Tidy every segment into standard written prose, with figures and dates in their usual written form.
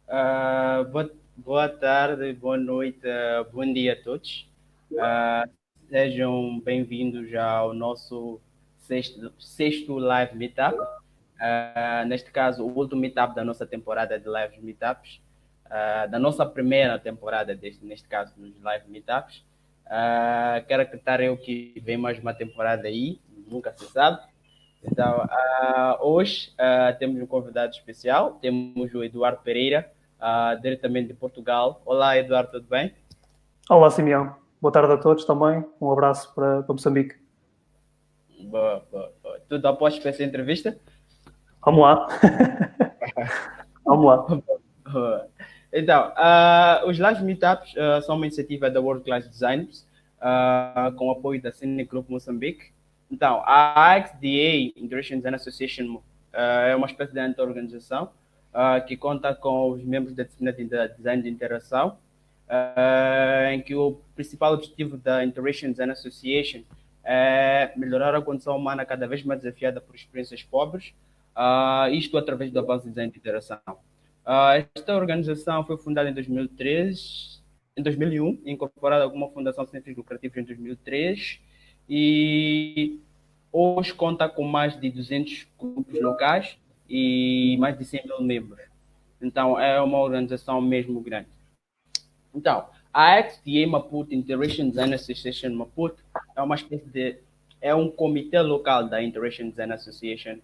Boa tarde, boa noite, bom dia a todos. Ah, Sejam bem-vindos ao nosso sexto live meetup. Neste caso, o último meetup da nossa temporada de live meetups, da nossa primeira temporada, neste caso, dos live meetups. Quero acreditar eu que vem mais uma temporada aí, nunca se sabe. Então, hoje temos um convidado especial, temos o Eduardo Pereira, diretamente de Portugal. Olá, Eduardo, tudo bem? Olá, Simeão. Boa tarde a todos também. Um abraço para Moçambique. Boa, boa, boa. Tudo após essa entrevista? Vamos lá. Vamos lá. Boa. Então, os Live Meetups são uma iniciativa da World Class Designers, com o apoio da Cine Group Moçambique. Então, a AXDA, Interaction Design Association, é uma espécie de anti-organização que conta com os membros da disciplina de design de interação, em que o principal objetivo da Interaction Design Association é melhorar a condição humana cada vez mais desafiada por experiências pobres, isto através do avanço do design de interação. Esta organização foi fundada em 2003, em 2001, incorporada como uma fundação sem fins lucrativos em 2003, e hoje conta com mais de 200 grupos locais e mais de 100 mil membros. Então, é uma organização mesmo grande. Então, a XDA Maputo Interaction Design Association Maputo é uma espécie de é um comitê local da Interaction Design Association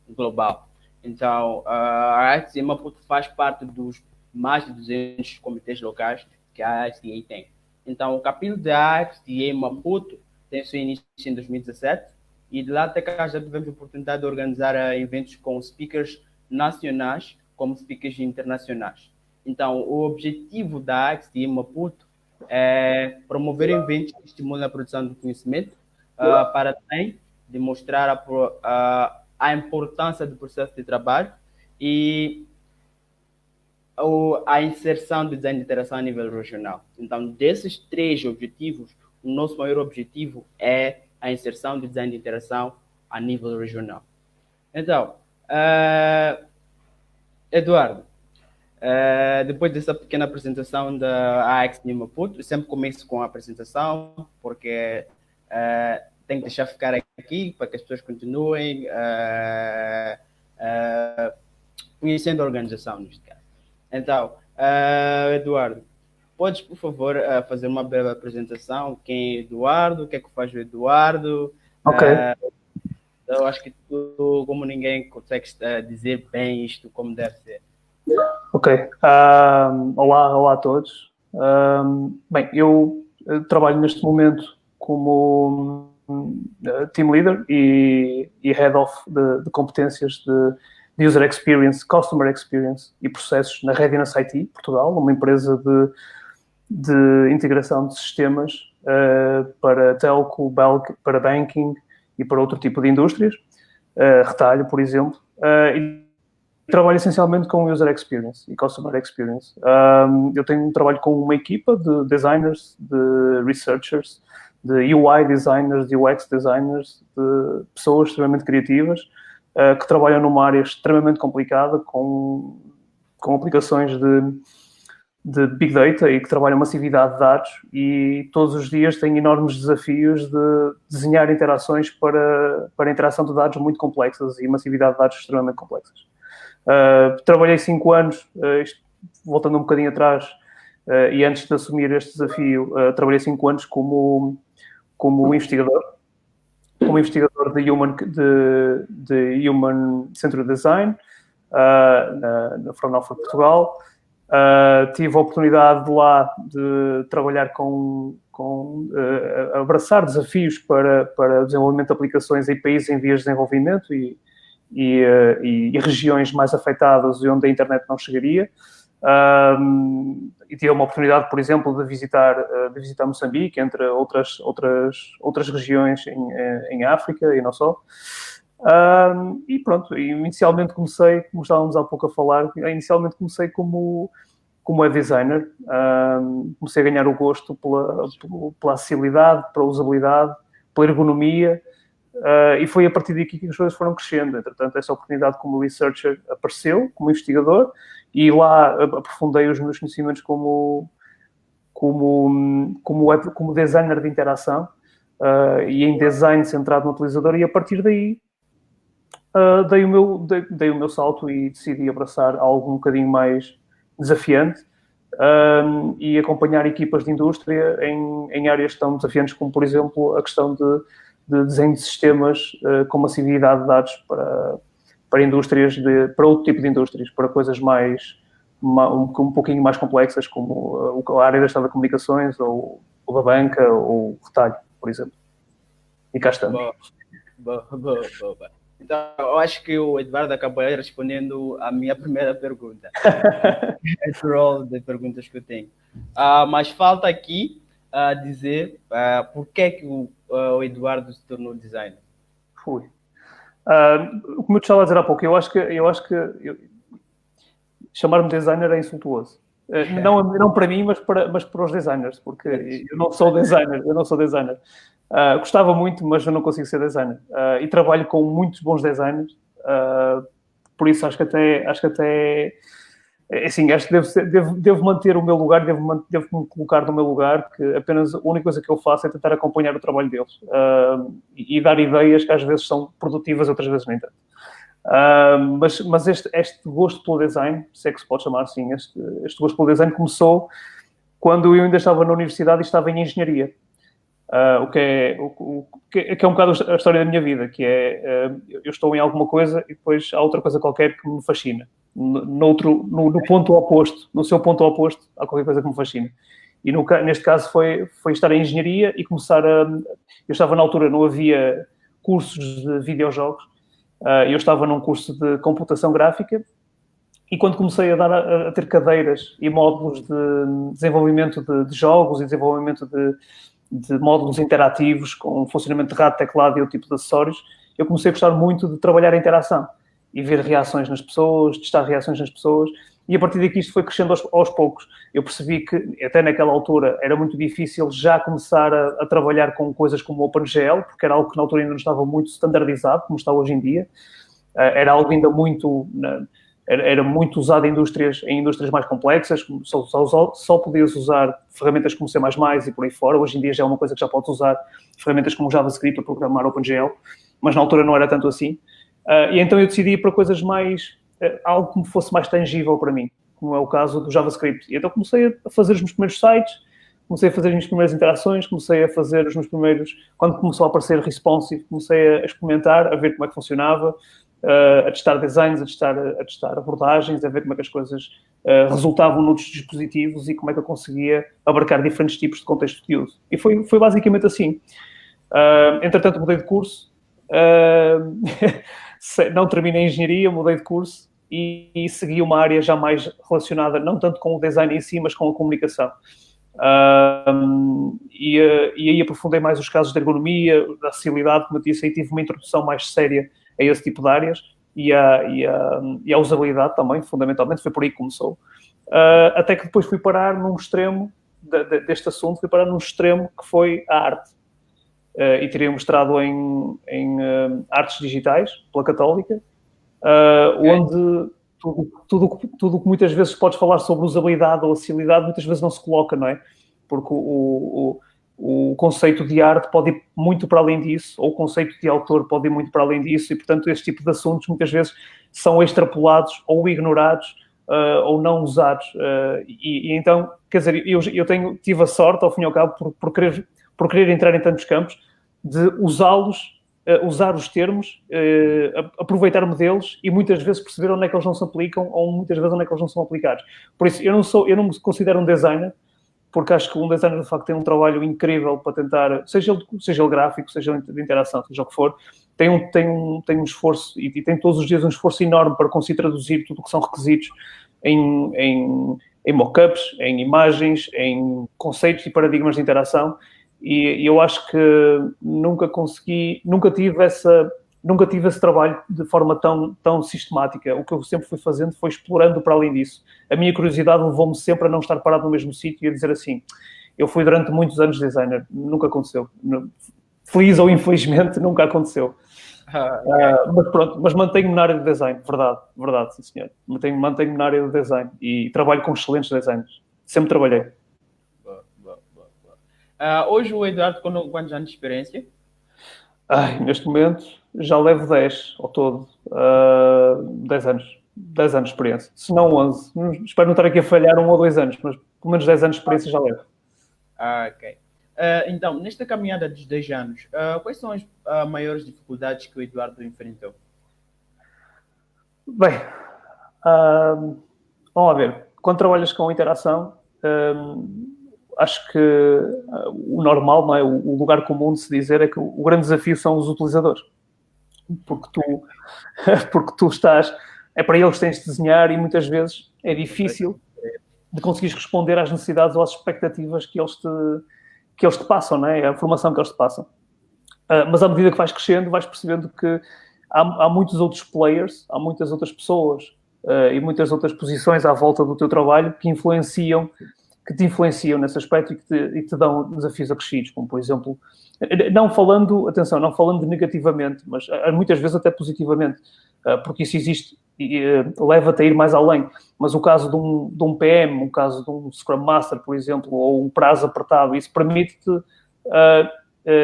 global. Então, a XDA Maputo faz parte dos mais de 200 comitês locais que a XDA tem. Então, o capítulo da XDA Maputo tem seu início em 2017 e de lá até cá já tivemos a oportunidade de organizar eventos com speakers nacionais como speakers internacionais. Então, o objetivo da AXT Maputo é promover eventos que estimulam a produção do conhecimento, para além de mostrar a importância do processo de trabalho e a inserção do design de interação a nível regional. Então, desses três objetivos, o nosso maior objetivo é a inserção do design de interação a nível regional. Então, Eduardo, depois dessa pequena apresentação da AX de Maputo, eu sempre começo com a apresentação, porque tem que deixar ficar aqui para que as pessoas continuem conhecendo a organização, neste caso. Então, Eduardo, podes, por favor, fazer uma breve apresentação? Quem é Eduardo? O que é que faz o Eduardo? Ok. Eu acho que tu, como ninguém, consegues dizer bem isto como deve ser. Ok. Olá a todos. Bem, eu trabalho neste momento como team leader e head of de competências de user experience, customer experience e processos na Readiness IT, Portugal, uma empresa de integração de sistemas para telco, para banking e para outro tipo de indústrias, retalho, por exemplo, e trabalho essencialmente com user experience e customer experience. Eu tenho um trabalho com uma equipa de designers, de researchers, de UI designers, de UX designers, de pessoas extremamente criativas que trabalham numa área extremamente complicada com aplicações de Big Data e que trabalham massividade de dados e todos os dias têm enormes desafios de desenhar interações para a interação de dados muito complexas e massividade de dados extremamente complexas. Trabalhei 5 anos, voltando um bocadinho atrás, e antes de assumir este desafio, trabalhei 5 anos como investigador, de Human Centered Design na Fraunhofer Portugal. Tive a oportunidade de lá de trabalhar abraçar desafios para o desenvolvimento de aplicações em países em vias de desenvolvimento e regiões mais afetadas e onde a internet não chegaria. E tive uma oportunidade, por exemplo, de visitar Moçambique, entre outras regiões em África e não só. E pronto, inicialmente comecei, como estávamos há pouco a falar, comecei como web designer. Comecei a ganhar o gosto pela acessibilidade, pela usabilidade, pela ergonomia, e foi a partir daqui que as coisas foram crescendo. Entretanto, essa oportunidade como researcher apareceu, como investigador, e lá aprofundei os meus conhecimentos como designer de interação e em design centrado no utilizador, e a partir daí dei o meu salto e decidi abraçar algo um bocadinho mais desafiante e acompanhar equipas de indústria em áreas tão desafiantes como, por exemplo, a questão de desenho de sistemas com massividade de dados para indústrias, para outro tipo de indústrias, para coisas um pouquinho mais complexas, como a área das telecomunicações ou da banca ou o retalho, por exemplo. E cá estamos. Boa. Então, eu acho que o Eduardo acabou respondendo a minha primeira pergunta. Esse rol de perguntas que eu tenho. Mas falta aqui dizer por que o Eduardo se tornou designer. Como eu te estava a dizer há pouco, eu acho que chamar-me designer é insultuoso. Não para mim, mas para os designers, porque eu não sou designer. Gostava muito, mas eu não consigo ser designer. E trabalho com muitos bons designers, por isso acho que até assim, acho que devo manter o meu lugar, devo me colocar no meu lugar, porque apenas a única coisa que eu faço é tentar acompanhar o trabalho deles e dar ideias que às vezes são produtivas, outras vezes nem tanto. Mas este gosto pelo design, se é que se pode chamar assim, este gosto pelo design começou quando eu ainda estava na universidade e estava em engenharia. O que é um bocado a história da minha vida, que é eu estou em alguma coisa e depois há outra coisa qualquer que me fascina. No ponto oposto, no seu ponto oposto, há qualquer coisa que me fascina. E neste caso foi estar em engenharia e começar eu estava na altura, não havia cursos de videojogos, eu estava num curso de computação gráfica e quando comecei a ter cadeiras e módulos de desenvolvimento de jogos e desenvolvimento de módulos interativos com funcionamento de rato, teclado e outro tipo de acessórios, eu comecei a gostar muito de trabalhar a interação e ver reações nas pessoas, testar reações nas pessoas, e a partir daqui isto foi crescendo aos poucos. Eu percebi que, até naquela altura, era muito difícil já começar a trabalhar com coisas como o OpenGL, porque era algo que na altura ainda não estava muito standardizado, como está hoje em dia. Era algo ainda era muito usado em indústrias mais complexas, só podias usar ferramentas como C++ e por aí fora. Hoje em dia já é uma coisa que já podes usar ferramentas como JavaScript para programar OpenGL, mas na altura não era tanto assim. E então eu decidi ir para coisas algo que fosse mais tangível para mim, como é o caso do JavaScript. E então comecei a fazer os meus primeiros sites, comecei a fazer as minhas primeiras interações, comecei a fazer os meus primeiros... Quando começou a aparecer responsive, comecei a experimentar, a ver como é que funcionava, a testar designs, a testar abordagens, a ver como é que as coisas resultavam noutros dispositivos e como é que eu conseguia abarcar diferentes tipos de contexto de uso. E foi basicamente assim. Entretanto, mudei de curso, não terminei a engenharia, mudei de curso e segui uma área já mais relacionada, não tanto com o design em si, mas com a comunicação. E aí aprofundei mais os casos de ergonomia, da acessibilidade, como eu disse, aí tive uma introdução mais séria a esse tipo de áreas e à usabilidade também, fundamentalmente, foi por aí que começou. Até que depois fui parar num extremo deste assunto, fui parar num extremo que foi a arte. E teria mestrado em artes digitais, pela Católica, onde tudo que muitas vezes podes falar sobre usabilidade ou acessibilidade, muitas vezes não se coloca, não é? Porque o conceito de arte pode ir muito para além disso, ou o conceito de autor pode ir muito para além disso, e, portanto, este tipo de assuntos muitas vezes são extrapolados ou ignorados ou não usados. E então, quer dizer, eu tive a sorte, ao fim e ao cabo, por querer entrar em tantos campos, de usar os termos, aproveitar-me deles e muitas vezes perceber onde é que eles não se aplicam ou muitas vezes onde é que eles não são aplicados. Por isso, eu não me considero um designer, porque acho que um designer, de facto, tem um trabalho incrível para tentar, seja ele gráfico, seja ele de interação, seja o que for, tem um esforço e tem todos os dias um esforço enorme para conseguir traduzir tudo o que são requisitos em mockups, em imagens, em conceitos e paradigmas de interação. E eu acho que nunca tive esse trabalho de forma tão sistemática. O que eu sempre fui fazendo foi explorando para além disso. A minha curiosidade levou-me sempre a não estar parado no mesmo sítio e a dizer assim, eu fui durante muitos anos designer, nunca aconteceu. feliz ou infelizmente, nunca aconteceu. Ok. Mas pronto, mas mantenho-me na área de design, verdade, sim senhor. Mantenho-me na área de design e trabalho com excelentes designers. Sempre trabalhei. Boa, boa, boa, boa. Hoje o Eduardo com quantos anos de experiência? Neste momento já levo 10 ao todo. 10 anos. 10 anos de experiência. Se não 11. Espero não estar aqui a falhar 1 ou 2 anos, mas pelo menos 10 anos de experiência já levo. Ok. Então, nesta caminhada dos 10 anos, quais são as maiores dificuldades que o Eduardo enfrentou? Bem, vamos lá ver. Quando trabalhas com interação, acho que o normal, não é? O lugar comum de se dizer é que o grande desafio são os utilizadores. Porque tu estás... É para eles que tens de desenhar e muitas vezes é difícil de conseguires responder às necessidades ou às expectativas que eles te passam, não é? A formação que eles te passam. Mas à medida que vais crescendo, vais percebendo que há muitos outros players, há muitas outras pessoas e muitas outras posições à volta do teu trabalho que te influenciam nesse aspecto e que te dão desafios acrescidos, como por exemplo, não falando negativamente, mas muitas vezes até positivamente, porque isso existe e leva-te a ir mais além. Mas o caso de um PM, o caso de um Scrum Master, por exemplo, ou um prazo apertado, isso permite-te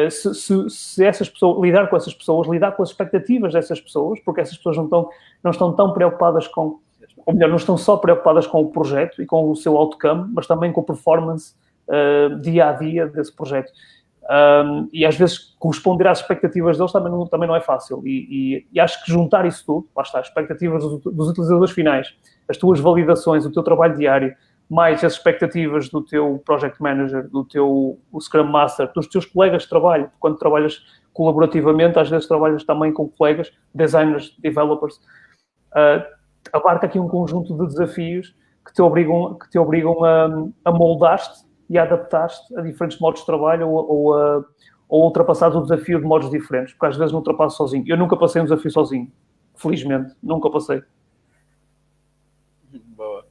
se essas pessoas, lidar com essas pessoas, lidar com as expectativas dessas pessoas, porque essas pessoas não estão tão preocupadas com, ou melhor, não estão só preocupadas com o projeto e com o seu outcome, mas também com a performance dia a dia desse projeto. E às vezes corresponder às expectativas deles também não é fácil. E acho que juntar isso tudo, lá está, as expectativas dos utilizadores finais, as tuas validações, o teu trabalho diário, mais as expectativas do teu project manager, do teu Scrum Master, dos teus colegas de trabalho. Quando trabalhas colaborativamente, às vezes trabalhas também com colegas, designers, developers. Abarca aqui um conjunto de desafios que te obrigam a moldar-te e a adaptar-te a diferentes modos de trabalho ou a ultrapassar o desafio de modos diferentes, porque às vezes não ultrapasso sozinho. Eu nunca passei um desafio sozinho, felizmente, nunca passei. Boa.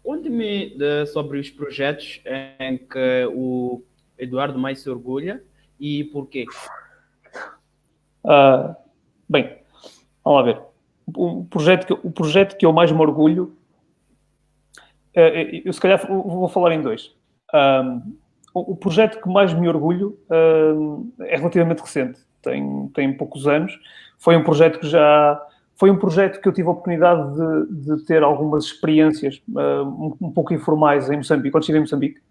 Conte-me sobre os projetos em que o Eduardo mais se orgulha e porquê. Bem, vamos lá ver. O projeto que eu mais me orgulho, eu se calhar vou falar em dois. O projeto que mais me orgulho é relativamente recente, tem poucos anos. Foi um projeto que eu tive a oportunidade de ter algumas experiências um pouco informais em Moçambique, quando estive em Moçambique,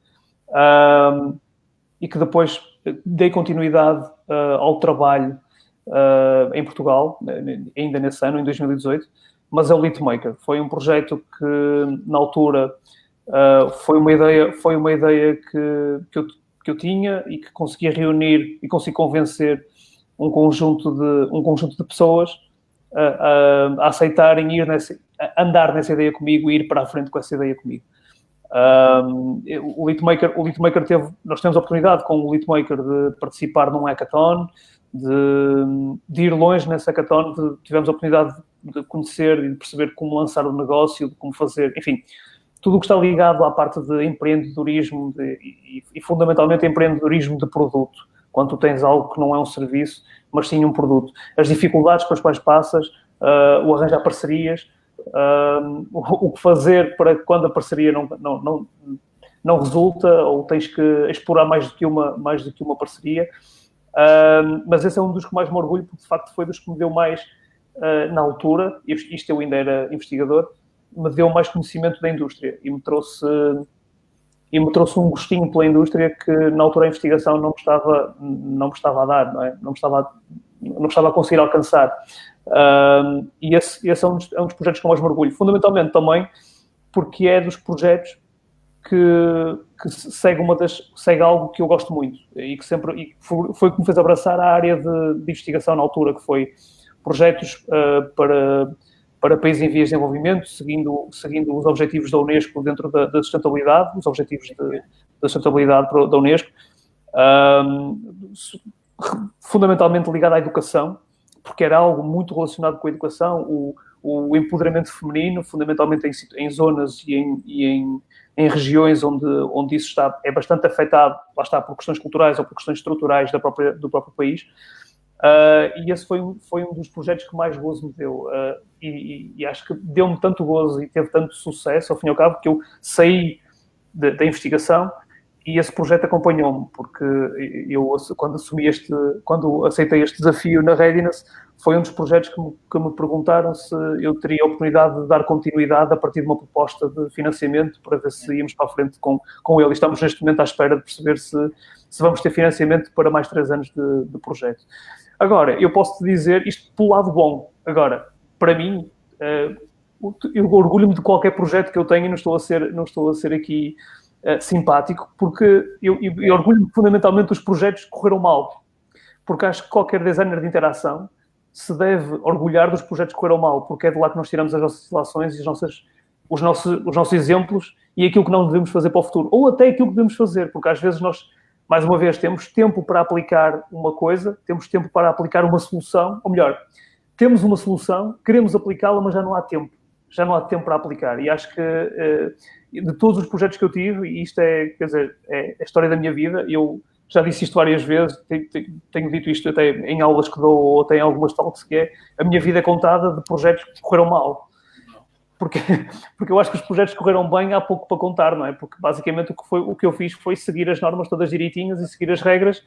e que depois dei continuidade ao trabalho em Portugal, ainda nesse ano, em 2018, mas é o Litmaker. Foi um projeto que, na altura, foi uma ideia que eu tinha e que conseguia reunir e consegui convencer um conjunto de pessoas a aceitarem andar nessa ideia comigo e ir para a frente com essa ideia comigo. O Litmaker nós temos a oportunidade com o Litmaker de participar num hackathon, de ir longe nesse hackathon, tivemos a oportunidade de conhecer e de perceber como lançar o negócio, de como fazer, enfim, tudo o que está ligado à parte de empreendedorismo e fundamentalmente empreendedorismo de produto, quando tu tens algo que não é um serviço, mas sim um produto. As dificuldades pelas quais passas, o arranjar parcerias, o que fazer para quando a parceria não resulta ou tens que explorar mais do que uma parceria. Mas esse é um dos que mais me orgulho, porque de facto foi dos que me deu mais, na altura, isto eu ainda era investigador, me deu mais conhecimento da indústria e me trouxe um gostinho pela indústria que na altura a investigação não me estava a dar, não é? Não me estava a conseguir alcançar. E esse é um dos projetos que eu mais me orgulho. Fundamentalmente também porque é dos projetos que segue algo que eu gosto muito e que foi o que me fez abraçar a área de investigação na altura, que foi projetos para países em vias de desenvolvimento, seguindo os objetivos da Unesco dentro da sustentabilidade, os objetivos da sustentabilidade da Unesco, fundamentalmente ligado à educação, porque era algo muito relacionado com a educação, o empoderamento feminino, fundamentalmente em zonas e em regiões onde isso é bastante afetado, lá está, por questões culturais ou por questões estruturais do próprio país. E esse foi um dos projetos que mais gozo me deu. E acho que deu-me tanto gozo e teve tanto sucesso, ao fim e ao cabo, que eu saí da investigação e esse projeto acompanhou-me, porque eu, quando aceitei este desafio na Readiness, foi um dos projetos que me perguntaram se eu teria a oportunidade de dar continuidade a partir de uma proposta de financiamento para ver se íamos para a frente com ele. E estamos neste momento à espera de perceber se vamos ter financiamento para mais 3 anos de projeto. Agora, eu posso-te dizer isto pelo lado bom. Agora, para mim, eu orgulho-me de qualquer projeto que eu tenho e não estou a ser aqui simpático, porque eu orgulho-me fundamentalmente dos projetos que correram mal. Porque acho que qualquer designer de interação se deve orgulhar dos projetos que correram mal, porque é de lá que nós tiramos as nossas relações e os nossos exemplos e aquilo que não devemos fazer para o futuro. Ou até aquilo que devemos fazer, porque às vezes nós, mais uma vez, temos tempo para aplicar uma coisa, temos tempo para aplicar uma solução, ou melhor, temos uma solução, queremos aplicá-la, mas já não há tempo. Já não há tempo para aplicar. E acho que de todos os projetos que eu tive, e isto é a história da minha vida, eu já disse isto várias vezes, tenho dito isto até em aulas que dou ou até em algumas talks, que é a minha vida é contada de projetos que correram mal. Porque eu acho que os projetos que correram bem há pouco para contar, não é? Porque basicamente o que eu fiz foi seguir as normas todas direitinhas e seguir as regras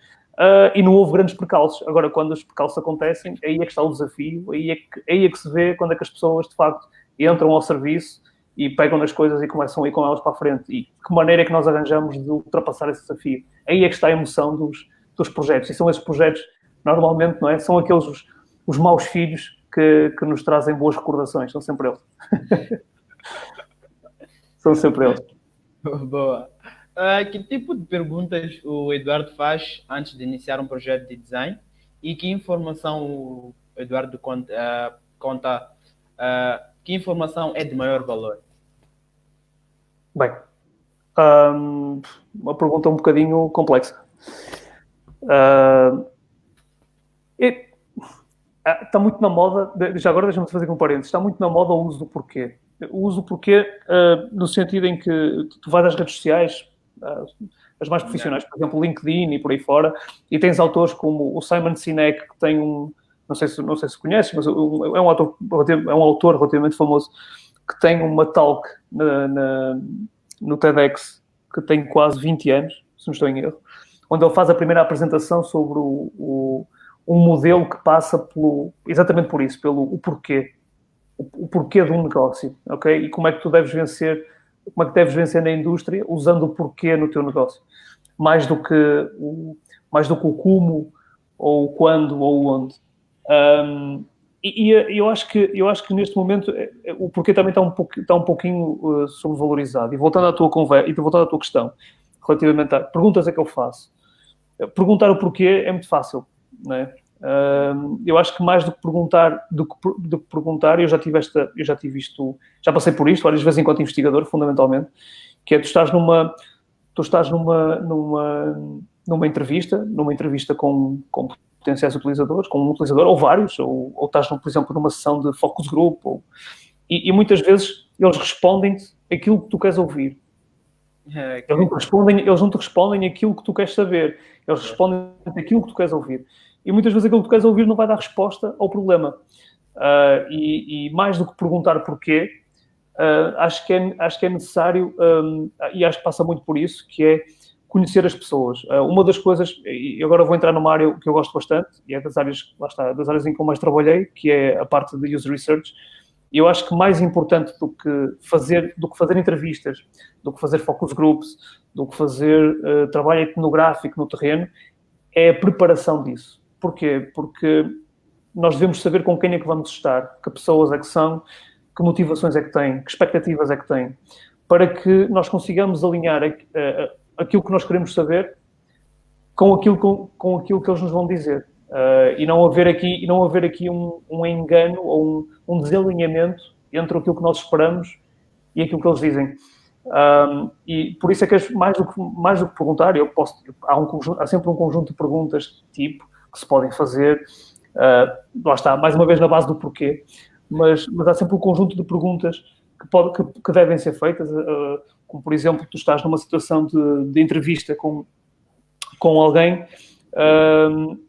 e não houve grandes percalços. Agora, quando os percalços acontecem, aí é que está o desafio, aí é que se vê quando é que as pessoas, de facto, entram ao serviço e pegam nas coisas e começam a ir com elas para a frente. E de que maneira é que nós arranjamos de ultrapassar esse desafio? Aí é que está a emoção dos projetos. E são esses projetos, normalmente, não é? São aqueles os maus filhos que nos trazem boas recordações. São sempre eles. São sempre eles. Boa. Que tipo de perguntas o Eduardo faz antes de iniciar um projeto de design? E que informação o Eduardo conta que informação é de maior valor? Bem, uma pergunta um bocadinho complexa. Está muito na moda, já agora deixa-me fazer um parênteses, está muito na moda o uso do porquê. O uso do porquê no sentido em que tu vais às redes sociais, as mais profissionais, por exemplo, LinkedIn e por aí fora, e tens autores como o Simon Sinek, que tem não sei se conheces, mas é um autor relativamente famoso, que tem uma talk no TEDx, que tem quase 20 anos, se não estou em erro, onde ele faz a primeira apresentação sobre um modelo que passa exatamente por isso, pelo porquê. O porquê de um negócio, ok? E como é que tu deves vencer na indústria usando o porquê no teu negócio. Mais do que o como, ou o quando, ou o onde. Eu acho que neste momento o porquê também está um pouquinho sobrevalorizado. E voltando à tua conversa, e voltando à tua questão, relativamente a perguntas é que eu faço. Perguntar o porquê é muito fácil, não é? Eu acho que mais do que perguntar, eu já tive isto, já passei por isto várias vezes enquanto investigador, fundamentalmente, que é tu estás numa entrevista com potenciais utilizadores, com um utilizador ou vários, ou estás, por exemplo, numa sessão de focus group, e muitas vezes eles respondem-te aquilo que tu queres ouvir. Eles não te respondem aquilo que tu queres saber, eles respondem aquilo que tu queres ouvir. E muitas vezes aquilo que tu queres ouvir não vai dar resposta ao problema. E mais do que perguntar porquê, acho que é necessário, e acho que passa muito por isso, que é conhecer as pessoas. Uma das coisas, e agora vou entrar numa área que eu gosto bastante, e é das áreas em que eu mais trabalhei, que é a parte de user research. E eu acho que mais importante do que fazer entrevistas, do que fazer focus groups, do que fazer trabalho etnográfico no terreno, é a preparação disso. Porquê? Porque nós devemos saber com quem é que vamos estar, que pessoas é que são, que motivações é que têm, que expectativas é que têm, para que nós consigamos alinhar aquilo que nós queremos saber com aquilo que eles nos vão dizer. E não haver aqui um engano ou um desalinhamento entre aquilo que nós esperamos e aquilo que eles dizem. E por isso é que mais do que perguntar, há sempre um conjunto de perguntas tipo que se podem fazer Lá está, mais uma vez na base do porquê, mas há sempre um conjunto de perguntas que devem ser feitas, como por exemplo, tu estás numa situação de entrevista com alguém,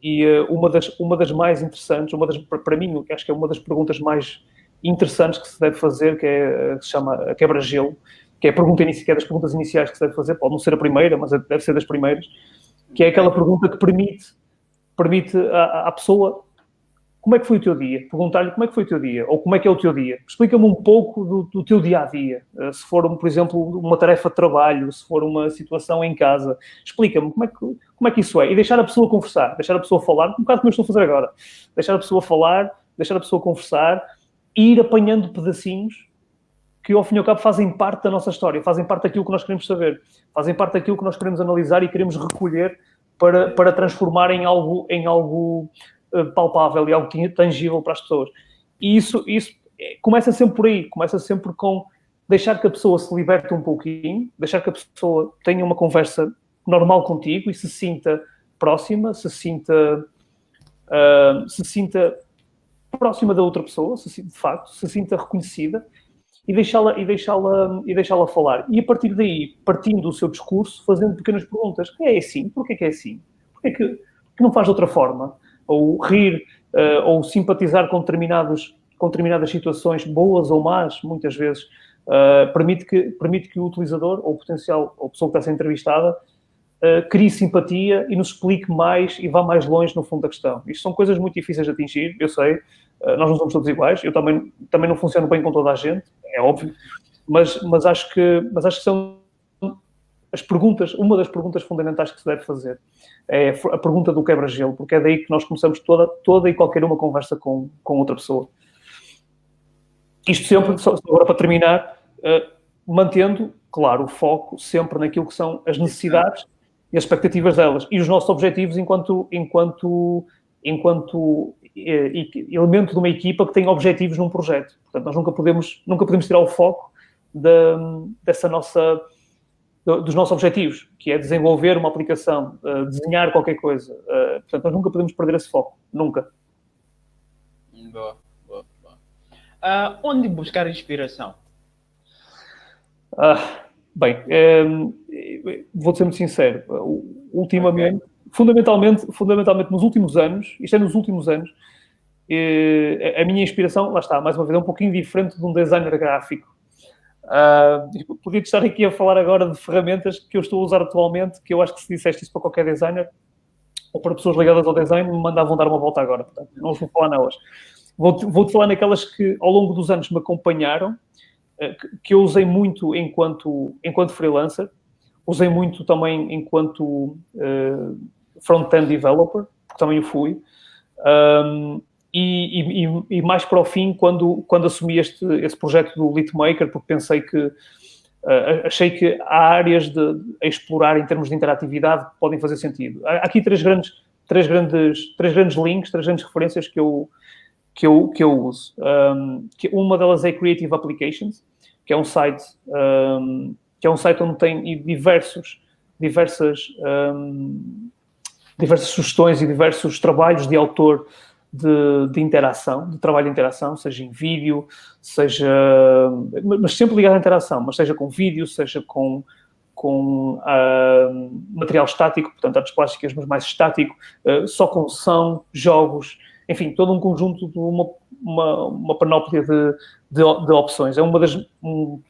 e uma das mais interessantes, para mim, acho que é uma das perguntas mais interessantes que se deve fazer, que se chama a quebra-gelo, que é a pergunta que é das perguntas iniciais que se deve fazer, pode não ser a primeira, mas deve ser das primeiras, que é aquela pergunta que permite à pessoa: como é que foi o teu dia? Perguntar-lhe como é que foi o teu dia, ou como é que é o teu dia. Explica-me um pouco do teu dia-a-dia. Se for, por exemplo, uma tarefa de trabalho, se for uma situação em casa, explica-me como é que isso é. E deixar a pessoa conversar, deixar a pessoa falar, um bocado como eu estou a fazer agora. Deixar a pessoa falar, deixar a pessoa conversar, e ir apanhando pedacinhos que, ao fim e ao cabo, fazem parte da nossa história, fazem parte daquilo que nós queremos saber, fazem parte daquilo que nós queremos analisar e queremos recolher para transformar em algo palpável e algo tangível para as pessoas. E isso começa sempre por aí, começa sempre com deixar que a pessoa se liberte um pouquinho, deixar que a pessoa tenha uma conversa normal contigo e se sinta próxima, se sinta próxima da outra pessoa, de facto, se sinta reconhecida, e deixá-la falar. E a partir daí, partindo do seu discurso, fazendo pequenas perguntas. É assim? Porquê que é assim? Porquê que não faz de outra forma? Ou rir, ou simpatizar com determinadas situações, boas ou más, muitas vezes, permite que o utilizador, ou o potencial, ou a pessoa que está a ser entrevistada, crie simpatia e nos explique mais e vá mais longe no fundo da questão. Isto são coisas muito difíceis de atingir, eu sei, nós não somos todos iguais, eu também não funciono bem com toda a gente, é óbvio, mas acho que são as perguntas, uma das perguntas fundamentais que se deve fazer é a pergunta do quebra-gelo, porque é daí que nós começamos toda e qualquer uma conversa com outra pessoa. Isto sempre, só agora para terminar, mantendo, claro, o foco sempre naquilo que são as necessidades e as expectativas delas e os nossos objetivos enquanto elemento de uma equipa que tem objetivos num projeto. Portanto, nós nunca podemos tirar o foco dos nossos objetivos, que é desenvolver uma aplicação, desenhar qualquer coisa. Portanto, nós nunca podemos perder esse foco. Nunca. Boa. Onde buscar inspiração? Bem, vou ser muito sincero. Ultimamente, fundamentalmente nos últimos anos, a minha inspiração, lá está, mais uma vez, é um pouquinho diferente de um designer gráfico. Podia estar aqui a falar agora de ferramentas que eu estou a usar atualmente, que eu acho que se disseste isso para qualquer designer, ou para pessoas ligadas ao design, me mandavam dar uma volta agora. Portanto, não os vou falar nelas. Vou-te falar naquelas que, ao longo dos anos, me acompanharam, que eu usei muito enquanto freelancer, usei muito também enquanto front-end developer, porque também o fui, e mais para o fim, quando assumi esse projeto do Litmaker, porque achei que há áreas a explorar em termos de interatividade que podem fazer sentido. Há aqui três grandes links, três grandes referências que eu uso. Uma delas é Creative Applications, que é um site onde tem diversas sugestões e diversos trabalhos de autor de interação, de trabalho de interação, seja em vídeo, mas sempre ligado à interação, mas seja com vídeo, seja com material estático, portanto, artes plásticas, mas mais estático, só com som, jogos, enfim, todo um conjunto de uma panóplia de opções. É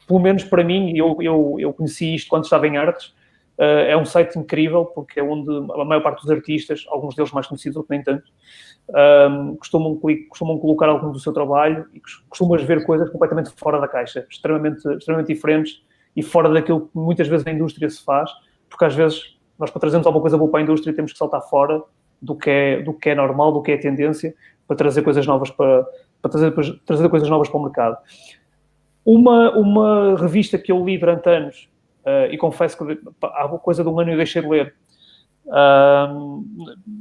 pelo menos para mim, eu conheci isto quando estava em artes, é um site incrível, porque é onde a maior parte dos artistas, alguns deles mais conhecidos, outros nem tanto, costumam colocar algum do seu trabalho e costumas ver coisas completamente fora da caixa, extremamente diferentes e fora daquilo que muitas vezes na indústria se faz, porque às vezes nós, para trazermos alguma coisa boa para a indústria, temos que saltar fora do que é normal, do que é tendência, para trazer coisas novas para trazer coisas novas para o mercado. Uma revista que eu li durante anos, e confesso que há coisa de um ano eu deixei de ler,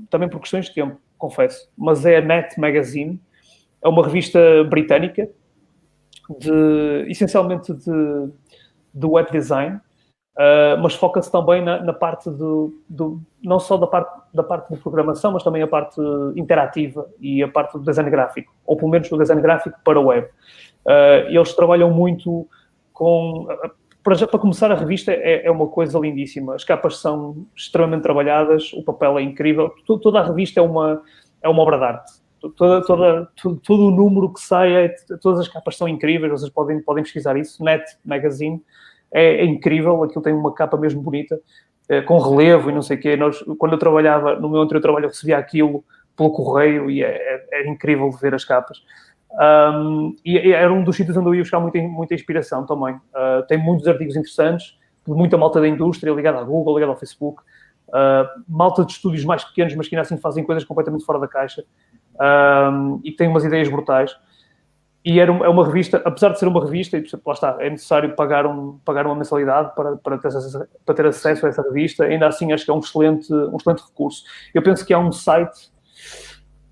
também por questões de tempo, confesso, mas é a Net Magazine, é uma revista britânica, essencialmente de web design, mas foca-se também na parte não só da parte de programação, mas também a parte interativa e a parte do design gráfico, ou pelo menos do design gráfico para o web. Eles trabalham muito com... Para começar, a revista é uma coisa lindíssima. As capas são extremamente trabalhadas, o papel é incrível. Toda a revista é uma obra de arte. Todo o número que sai, todas as capas são incríveis, vocês podem pesquisar isso. Net Magazine é incrível, aquilo tem uma capa mesmo bonita, com relevo e não sei o quê. Quando eu trabalhava, no meu anterior trabalho, eu recebia aquilo pelo correio e é incrível de ver as capas. E era um dos sítios onde eu ia buscar muita inspiração também. Tem muitos artigos interessantes, de muita malta da indústria, ligada à Google, ligada ao Facebook, malta de estúdios mais pequenos, mas que ainda assim fazem coisas completamente fora da caixa, e que têm umas ideias brutais. E é uma revista, apesar de ser uma revista, e lá está, é necessário pagar uma mensalidade para ter acesso a essa revista, ainda assim acho que é um excelente recurso. Eu penso que há um site,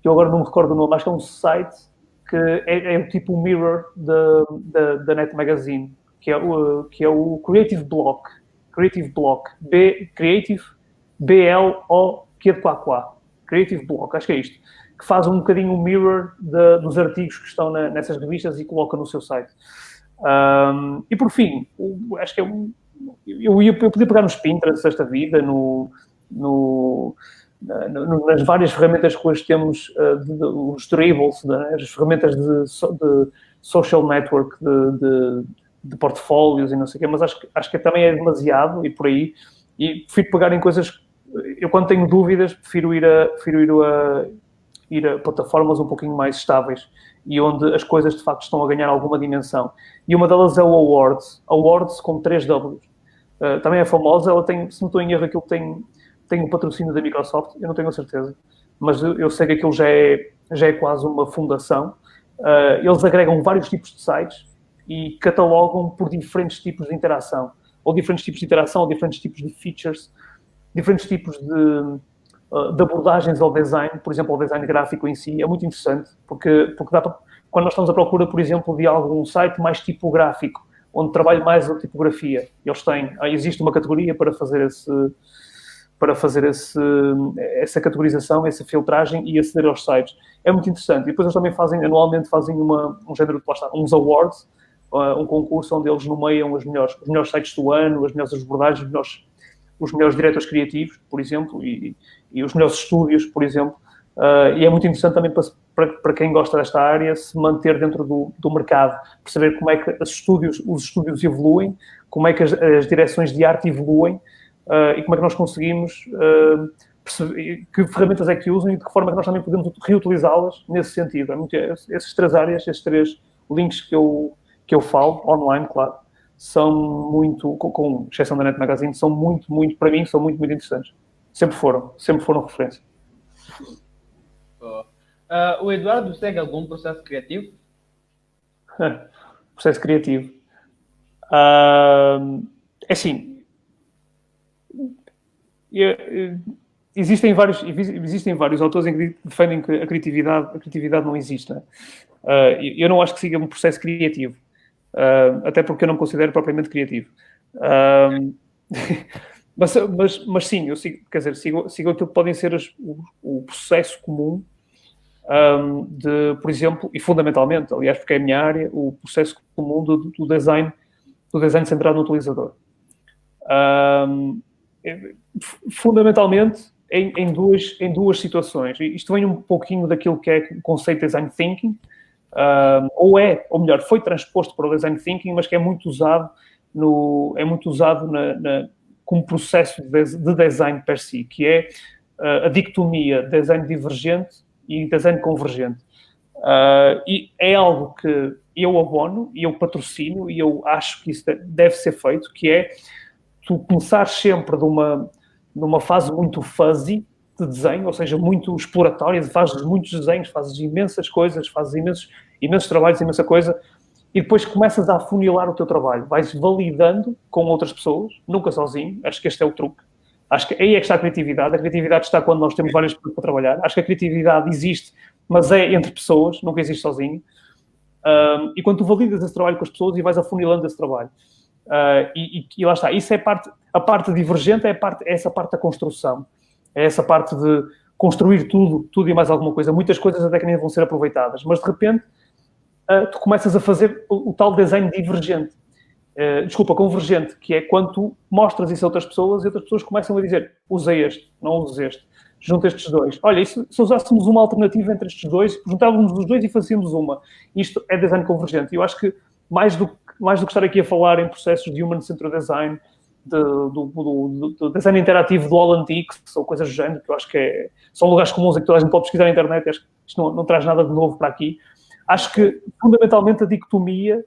que eu agora não me recordo o nome, acho que é um site que é o tipo Mirror da Net Magazine, que é o Creative Block. Creative Block. Creative, B-L-O-Q de Quá. Creative Block, acho que é isto. Que faz um bocadinho o mirror dos artigos que estão nessas revistas e coloca no seu site. E por fim, acho que eu podia pegar nos Pinterest desta vida, nas várias ferramentas que hoje temos, os dribbles, as ferramentas de social network, de portfólios e não sei o quê, mas acho que também é demasiado e por aí. E prefiro pegar em coisas... Eu, quando tenho dúvidas, prefiro ir a plataformas um pouquinho mais estáveis e onde as coisas, de facto, estão a ganhar alguma dimensão. E uma delas é o Awards com 3 Ws. Também é famosa, ela tem, se não estou em erro, aquilo tem um patrocínio da Microsoft, eu não tenho a certeza, mas eu sei que aquilo já é quase uma fundação. Eles agregam vários tipos de sites e catalogam por diferentes tipos de interação, ou diferentes tipos de features, diferentes tipos de abordagens ao design, por exemplo, ao design gráfico em si. É muito interessante, porque dá para, quando nós estamos à procura, por exemplo, de algum site mais tipográfico, onde trabalho mais a tipografia, existe uma categoria para fazer essa categorização, essa filtragem e aceder aos sites. É muito interessante. E depois eles também anualmente fazem um género de, uns awards, um concurso onde eles nomeiam os melhores sites do ano, as melhores abordagens, os melhores diretores criativos, por exemplo, e os melhores estúdios, por exemplo. E é muito interessante também para quem gosta desta área se manter dentro do mercado, perceber como é que os estúdios evoluem, como é que as direções de arte evoluem, e como é que nós conseguimos perceber que ferramentas é que usam e de que forma é que nós também podemos reutilizá-las nesse sentido. Essas 3 áreas, esses 3 links que eu falo, online, claro, são muito, com exceção da Net Magazine, são muito, para mim, são muito interessantes. Sempre foram referência. O Eduardo segue algum processo criativo? Processo criativo. É assim... Existem vários autores em que defendem que a criatividade não existe. Né? Eu não acho que siga um processo criativo, até porque eu não me considero propriamente criativo. Mas sim, eu sigo aquilo que podem ser o processo comum por exemplo, e fundamentalmente, aliás, porque é a minha área, o processo comum do design centrado no utilizador. Fundamentalmente em duas situações. Isto vem um pouquinho daquilo que é o conceito de design thinking, ou melhor, foi transposto para o design thinking, mas que é muito usado como processo de design per si, que é a dicotomia design divergente e design convergente. E é algo que eu abono e eu patrocino e eu acho que isso deve ser feito, que é tu começar sempre numa fase muito fuzzy de desenho, ou seja, muito exploratória, fazes muitos desenhos, fazes imensas coisas, fazes imensos trabalhos, imensa coisa, e depois começas a afunilar o teu trabalho. Vais validando com outras pessoas, nunca sozinho. Acho que este é o truque. Acho que aí é que está a criatividade. A criatividade está quando nós temos várias pessoas para trabalhar. Acho que a criatividade existe, mas é entre pessoas, nunca existe sozinho. E quando tu validas esse trabalho com as pessoas e vais afunilando esse trabalho. E lá está, isso é a parte divergente é essa parte da construção, é essa parte de construir tudo e mais alguma coisa. Muitas coisas até que nem vão ser aproveitadas, mas de repente tu começas a fazer o tal design divergente. Convergente, que é quando tu mostras isso a outras pessoas e outras pessoas começam a dizer, usa este, não uses este, junta estes dois. Olha, se usássemos uma alternativa entre estes dois, juntávamos os dois e fazíamos uma. Isto é design convergente. E eu acho que mais do que estar aqui a falar em processos de human-centered design, do design interativo do All-Antiques, ou coisas do género, que eu acho que são lugares comuns em que toda a gente pode pesquisar na internet, acho que isto não traz nada de novo para aqui. Acho que, fundamentalmente, a dicotomia,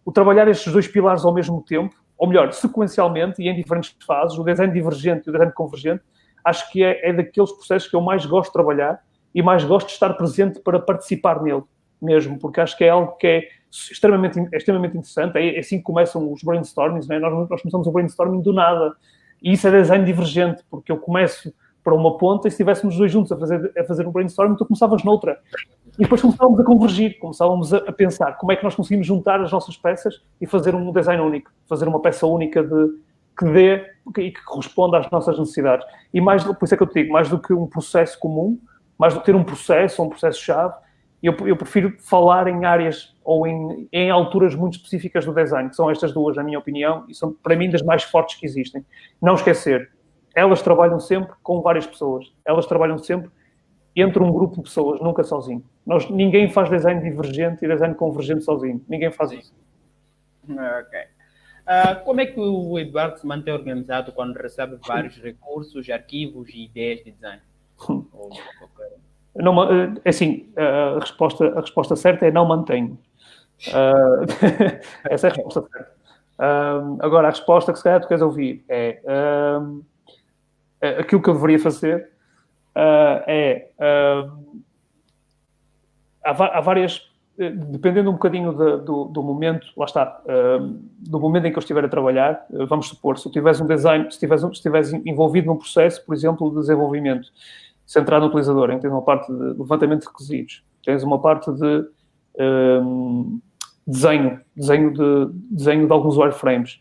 o trabalhar estes dois pilares ao mesmo tempo, ou melhor, sequencialmente e em diferentes fases, o design divergente e o design convergente, acho que é daqueles processos que eu mais gosto de trabalhar e mais gosto de estar presente para participar nele mesmo, porque acho que é algo que é extremamente interessante. É assim que começam os brainstormings, não é? Nós começamos o brainstorming do nada. E isso é design divergente, porque eu começo para uma ponta e se estivéssemos dois juntos a fazer um brainstorming, tu começavas noutra. E depois começávamos a convergir, começávamos a pensar como é que nós conseguimos juntar as nossas peças e fazer um design único, fazer uma peça única que dê e que corresponda às nossas necessidades. E por isso é que eu te digo, mais do que um processo comum, mais do que ter um processo-chave, eu prefiro falar em áreas ou em alturas muito específicas do design, que são estas duas, na minha opinião, e são, para mim, das mais fortes que existem. Não esquecer, elas trabalham sempre com várias pessoas. Elas trabalham sempre entre um grupo de pessoas, nunca sozinho. Ninguém faz design divergente e design convergente sozinho. Ninguém faz isso. Ok. Como é que o Eduardo se mantém organizado quando recebe vários recursos, arquivos e ideias de design? Não, assim, a resposta certa é não mantenho. Essa é a resposta certa. Agora, a resposta que se calhar tu queres ouvir é aquilo que eu deveria fazer há várias, dependendo um bocadinho do momento, lá está, do momento em que eu estiver a trabalhar, vamos supor, se tivesse um design, se estiveres envolvido num processo, por exemplo, de desenvolvimento, centrado no utilizador, em que tens uma parte de levantamento de requisitos, tens uma parte de desenho de alguns wireframes,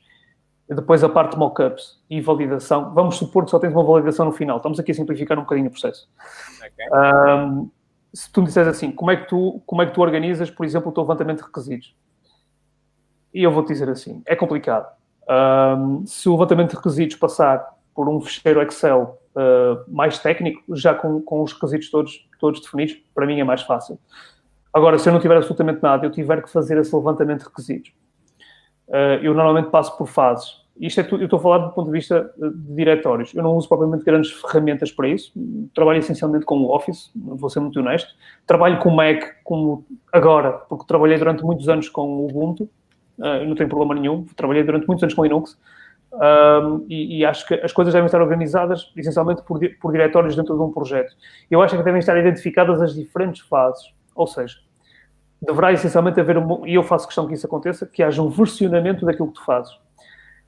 e depois a parte de mockups e validação. Vamos supor que só tens uma validação no final. Estamos aqui a simplificar um bocadinho o processo. Okay. Se tu me disseres assim, como é que tu organizas, por exemplo, o teu levantamento de requisitos? E eu vou-te dizer assim, é complicado. Se o levantamento de requisitos passar por um ficheiro Excel mais técnico, já com os requisitos todos definidos, para mim é mais fácil. Agora, se eu não tiver absolutamente nada, eu tiver que fazer esse levantamento de requisitos, eu normalmente passo por fases. Isto eu estou a falar do ponto de vista de diretórios. Eu não uso propriamente grandes ferramentas para isso. Trabalho essencialmente com o Office, vou ser muito honesto. Trabalho com o Mac como agora, porque trabalhei durante muitos anos com o Ubuntu. Não tenho problema nenhum. Trabalhei durante muitos anos com Linux. E acho que as coisas devem estar organizadas essencialmente por diretórios dentro de um projeto. Eu acho que devem estar identificadas as diferentes fases. Ou seja, deverá essencialmente haver, e eu faço questão que isso aconteça, que haja um versionamento daquilo que tu fazes.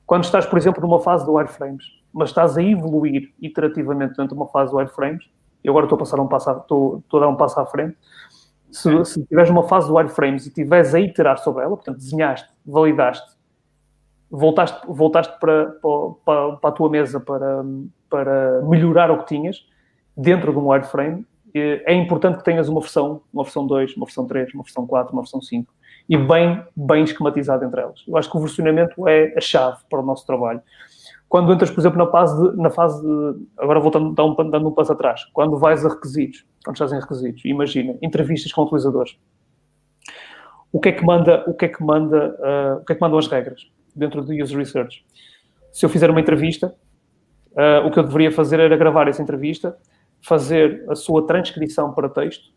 Quando estás, por exemplo, numa fase de wireframes, mas estás a evoluir iterativamente dentro de uma fase de wireframes, e agora estou a dar um passo à frente, se tiveres uma fase de wireframes e estiveres a iterar sobre ela, portanto, desenhaste, validaste, voltaste para a tua mesa para melhorar o que tinhas dentro de um wireframe, é importante que tenhas uma versão 2, uma versão 3, uma versão 4, uma versão 5 e bem esquematizado entre elas. Eu acho que o versionamento é a chave para o nosso trabalho. Quando entras, por exemplo, na fase de agora voltando, dando um passo atrás, quando vais a requisitos, quando estás em requisitos, imagina, entrevistas com utilizadores. O que é que mandam as regras dentro do User Research? Se eu fizer uma entrevista, o que eu deveria fazer era gravar essa entrevista, fazer a sua transcrição para texto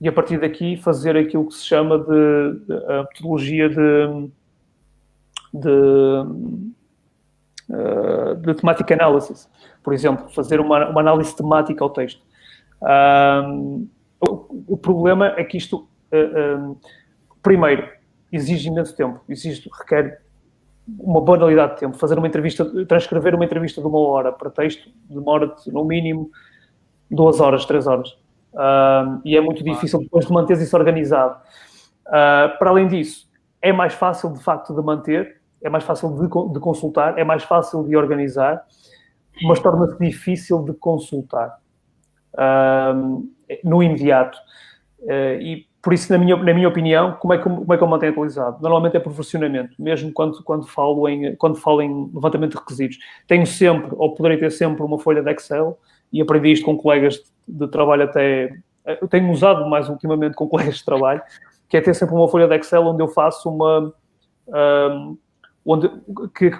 e, a partir daqui, fazer aquilo que se chama de metodologia de thematic analysis. Por exemplo, fazer uma análise temática ao texto. O problema é que isto, primeiro, exige imenso tempo. Requer uma banalidade de tempo. Transcrever uma entrevista de 1 hora para texto demora-te, no mínimo, 2 horas, 3 horas. E é muito difícil depois de manter isso organizado. Para além disso, é mais fácil, de facto, de manter, é mais fácil de consultar, é mais fácil de organizar, mas torna-se difícil de consultar no imediato. E por isso, na minha opinião, como é que eu mantenho atualizado? Normalmente é por versionamento, mesmo quando falo em levantamento de requisitos. Tenho sempre, ou poderei ter sempre, uma folha de Excel, e aprendi isto com colegas de trabalho até... Eu tenho usado mais ultimamente com colegas de trabalho, que é ter sempre uma folha de Excel onde eu faço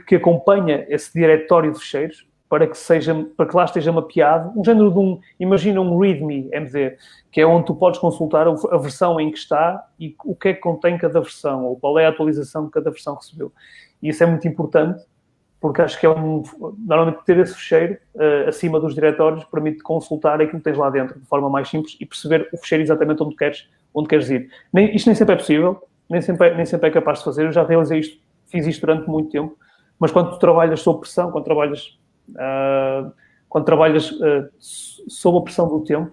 que acompanha esse diretório de fecheiros para que lá esteja mapeado, um género de imagina um README MD, que é onde tu podes consultar a versão em que está e o que é que contém cada versão, ou qual é a atualização que cada versão recebeu. E isso é muito importante, porque acho que normalmente ter esse fecheiro acima dos diretórios permite consultar aquilo que tens lá dentro de forma mais simples e perceber o fecheiro exatamente onde queres ir. Isto nem sempre é possível, nem sempre é capaz de fazer. Eu já realizei isto, fiz isto durante muito tempo, mas quando tu trabalhas sob pressão, quando trabalhas sob a pressão do tempo,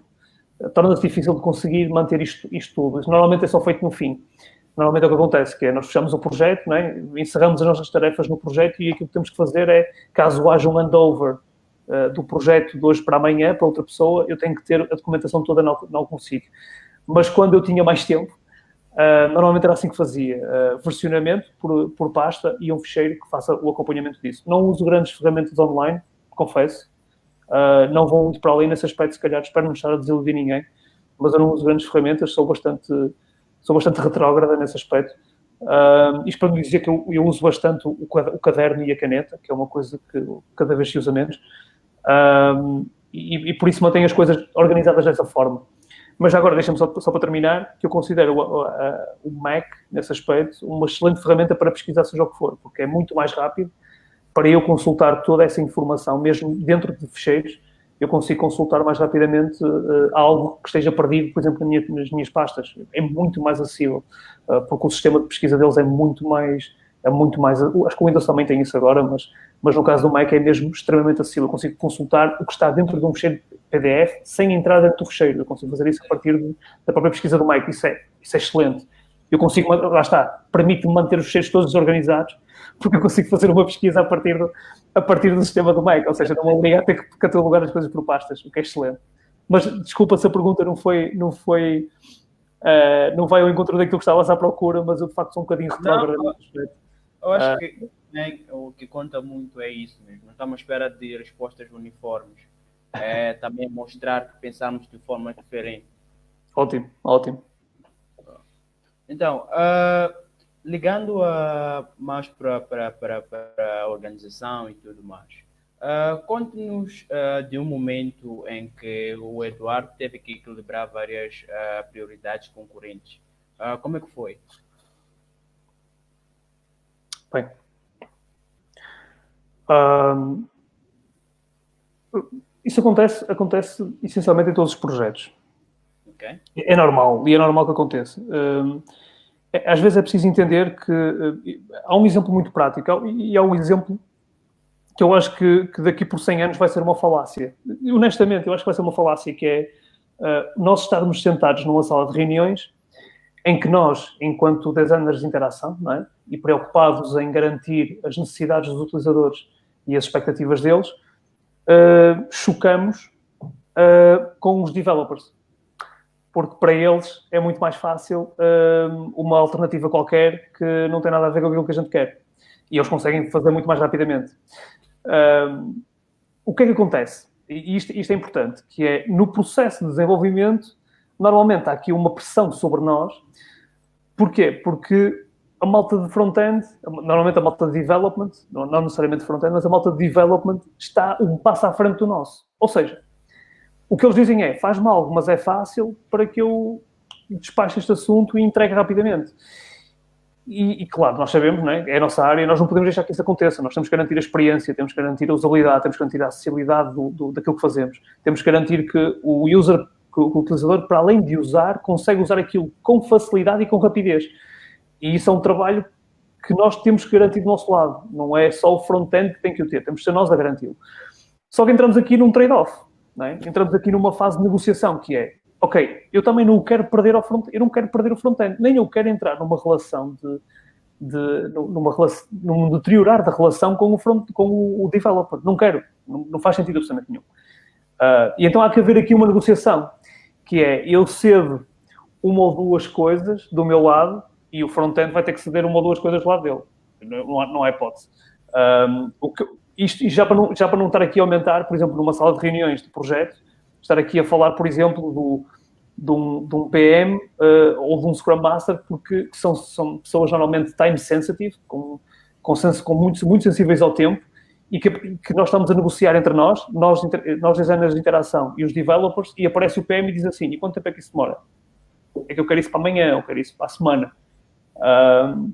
torna-se difícil de conseguir manter isto tudo. Isso normalmente é só feito no fim. Normalmente é o que acontece, que é nós fechamos o projeto, não é? Encerramos as nossas tarefas no projeto e aquilo que temos que fazer é, caso haja um handover do projeto de hoje para amanhã, para outra pessoa, eu tenho que ter a documentação toda em algum sítio. Mas quando eu tinha mais tempo, normalmente era assim que fazia. Versionamento por pasta e um ficheiro que faça o acompanhamento disso. Não uso grandes ferramentas online, confesso. Não vou muito para além nesse aspecto, se calhar espero não estar a desiludir ninguém, mas eu não uso grandes ferramentas, sou bastante retrógrada nesse aspecto. Isto para me dizer que eu uso bastante o caderno e a caneta, que é uma coisa que cada vez se usa menos. E por isso mantenho as coisas organizadas dessa forma. Mas agora, deixa-me só para terminar, que eu considero o Mac, nesse aspecto, uma excelente ferramenta para pesquisar seja o que for, porque é muito mais rápido para eu consultar toda essa informação, mesmo dentro de fecheiros, eu consigo consultar mais rapidamente algo que esteja perdido, por exemplo, nas minhas pastas. É muito mais acessível, porque o sistema de pesquisa deles é muito mais... Acho que o Windows também tem isso agora, mas no caso do Mac é mesmo extremamente acessível. Eu consigo consultar o que está dentro de um fecheiro PDF sem entrar dentro do fecheiro. Eu consigo fazer isso a partir da própria pesquisa do Mac. Isso é excelente. Eu consigo, lá está, permite-me manter os fecheiros todos organizados, porque eu consigo fazer uma pesquisa a partir do sistema do Mac. Ou seja, não me obriga a ter que catalogar as coisas por pastas, o que é excelente. Mas, desculpa se a pergunta não vai ao encontro daquilo que estavas à procura, mas eu, de facto, sou um bocadinho retrógrado nesse aspecto. Eu acho que o que conta muito é isso mesmo. Não estamos à espera de respostas uniformes. É também mostrar que pensamos de forma diferente. Ótimo. Então, ligando mais para a organização e tudo mais, conte-nos de um momento em que o Eduardo teve que equilibrar várias prioridades concorrentes. Como é que foi? Bem, isso acontece essencialmente em todos os projetos. Okay. É normal, e é normal que aconteça. Às vezes é preciso entender que há um exemplo muito prático, e há um exemplo que eu acho que daqui por 100 anos vai ser uma falácia. E, honestamente, eu acho que vai ser uma falácia, que é nós estarmos sentados numa sala de reuniões em que nós, enquanto designers de interação, não é? E preocupados em garantir as necessidades dos utilizadores e as expectativas deles, chocamos com os developers. Porque para eles é muito mais fácil uma alternativa qualquer que não tem nada a ver com aquilo que a gente quer. E eles conseguem fazer muito mais rapidamente. O que é que acontece? E isto é importante, que é, no processo de desenvolvimento, normalmente há aqui uma pressão sobre nós. Porquê? Porque a malta de front-end, normalmente a malta de development, não necessariamente front-end, mas a malta de development está um passo à frente do nosso. Ou seja, o que eles dizem é, faz mal, mas é fácil para que eu despache este assunto e entregue rapidamente. E claro, nós sabemos, não é? É a nossa área, nós não podemos deixar que isso aconteça. Nós temos que garantir a experiência, temos que garantir a usabilidade, temos que garantir a acessibilidade daquilo que fazemos. Temos que garantir que o utilizador, para além de usar, consegue usar aquilo com facilidade e com rapidez. E isso é um trabalho que nós temos que garantir do nosso lado. Não é só o front-end que tem que o ter, temos que ser nós a garanti-lo. Só que entramos aqui num trade-off, não é? Entramos aqui numa fase de negociação, que é, ok, eu também não quero perder eu não quero perder o front-end, nem eu quero entrar numa relação num deteriorar da relação com o developer. Não quero. Não faz sentido absolutamente nenhum. E então há que haver aqui uma negociação, que é eu cedo uma ou duas coisas do meu lado e o front-end vai ter que ceder uma ou duas coisas do lado dele. Não há hipótese. Isto já para não estar aqui a aumentar, por exemplo, numa sala de reuniões de projeto, estar aqui a falar, por exemplo, de um PM ou de um Scrum Master, porque são pessoas normalmente time sensitive, muito sensíveis ao tempo, e que nós estamos a negociar entre nós designers de interação e os developers, e aparece o PM e diz assim, e quanto tempo é que isso demora? É que eu quero isso para amanhã, eu quero isso para a semana.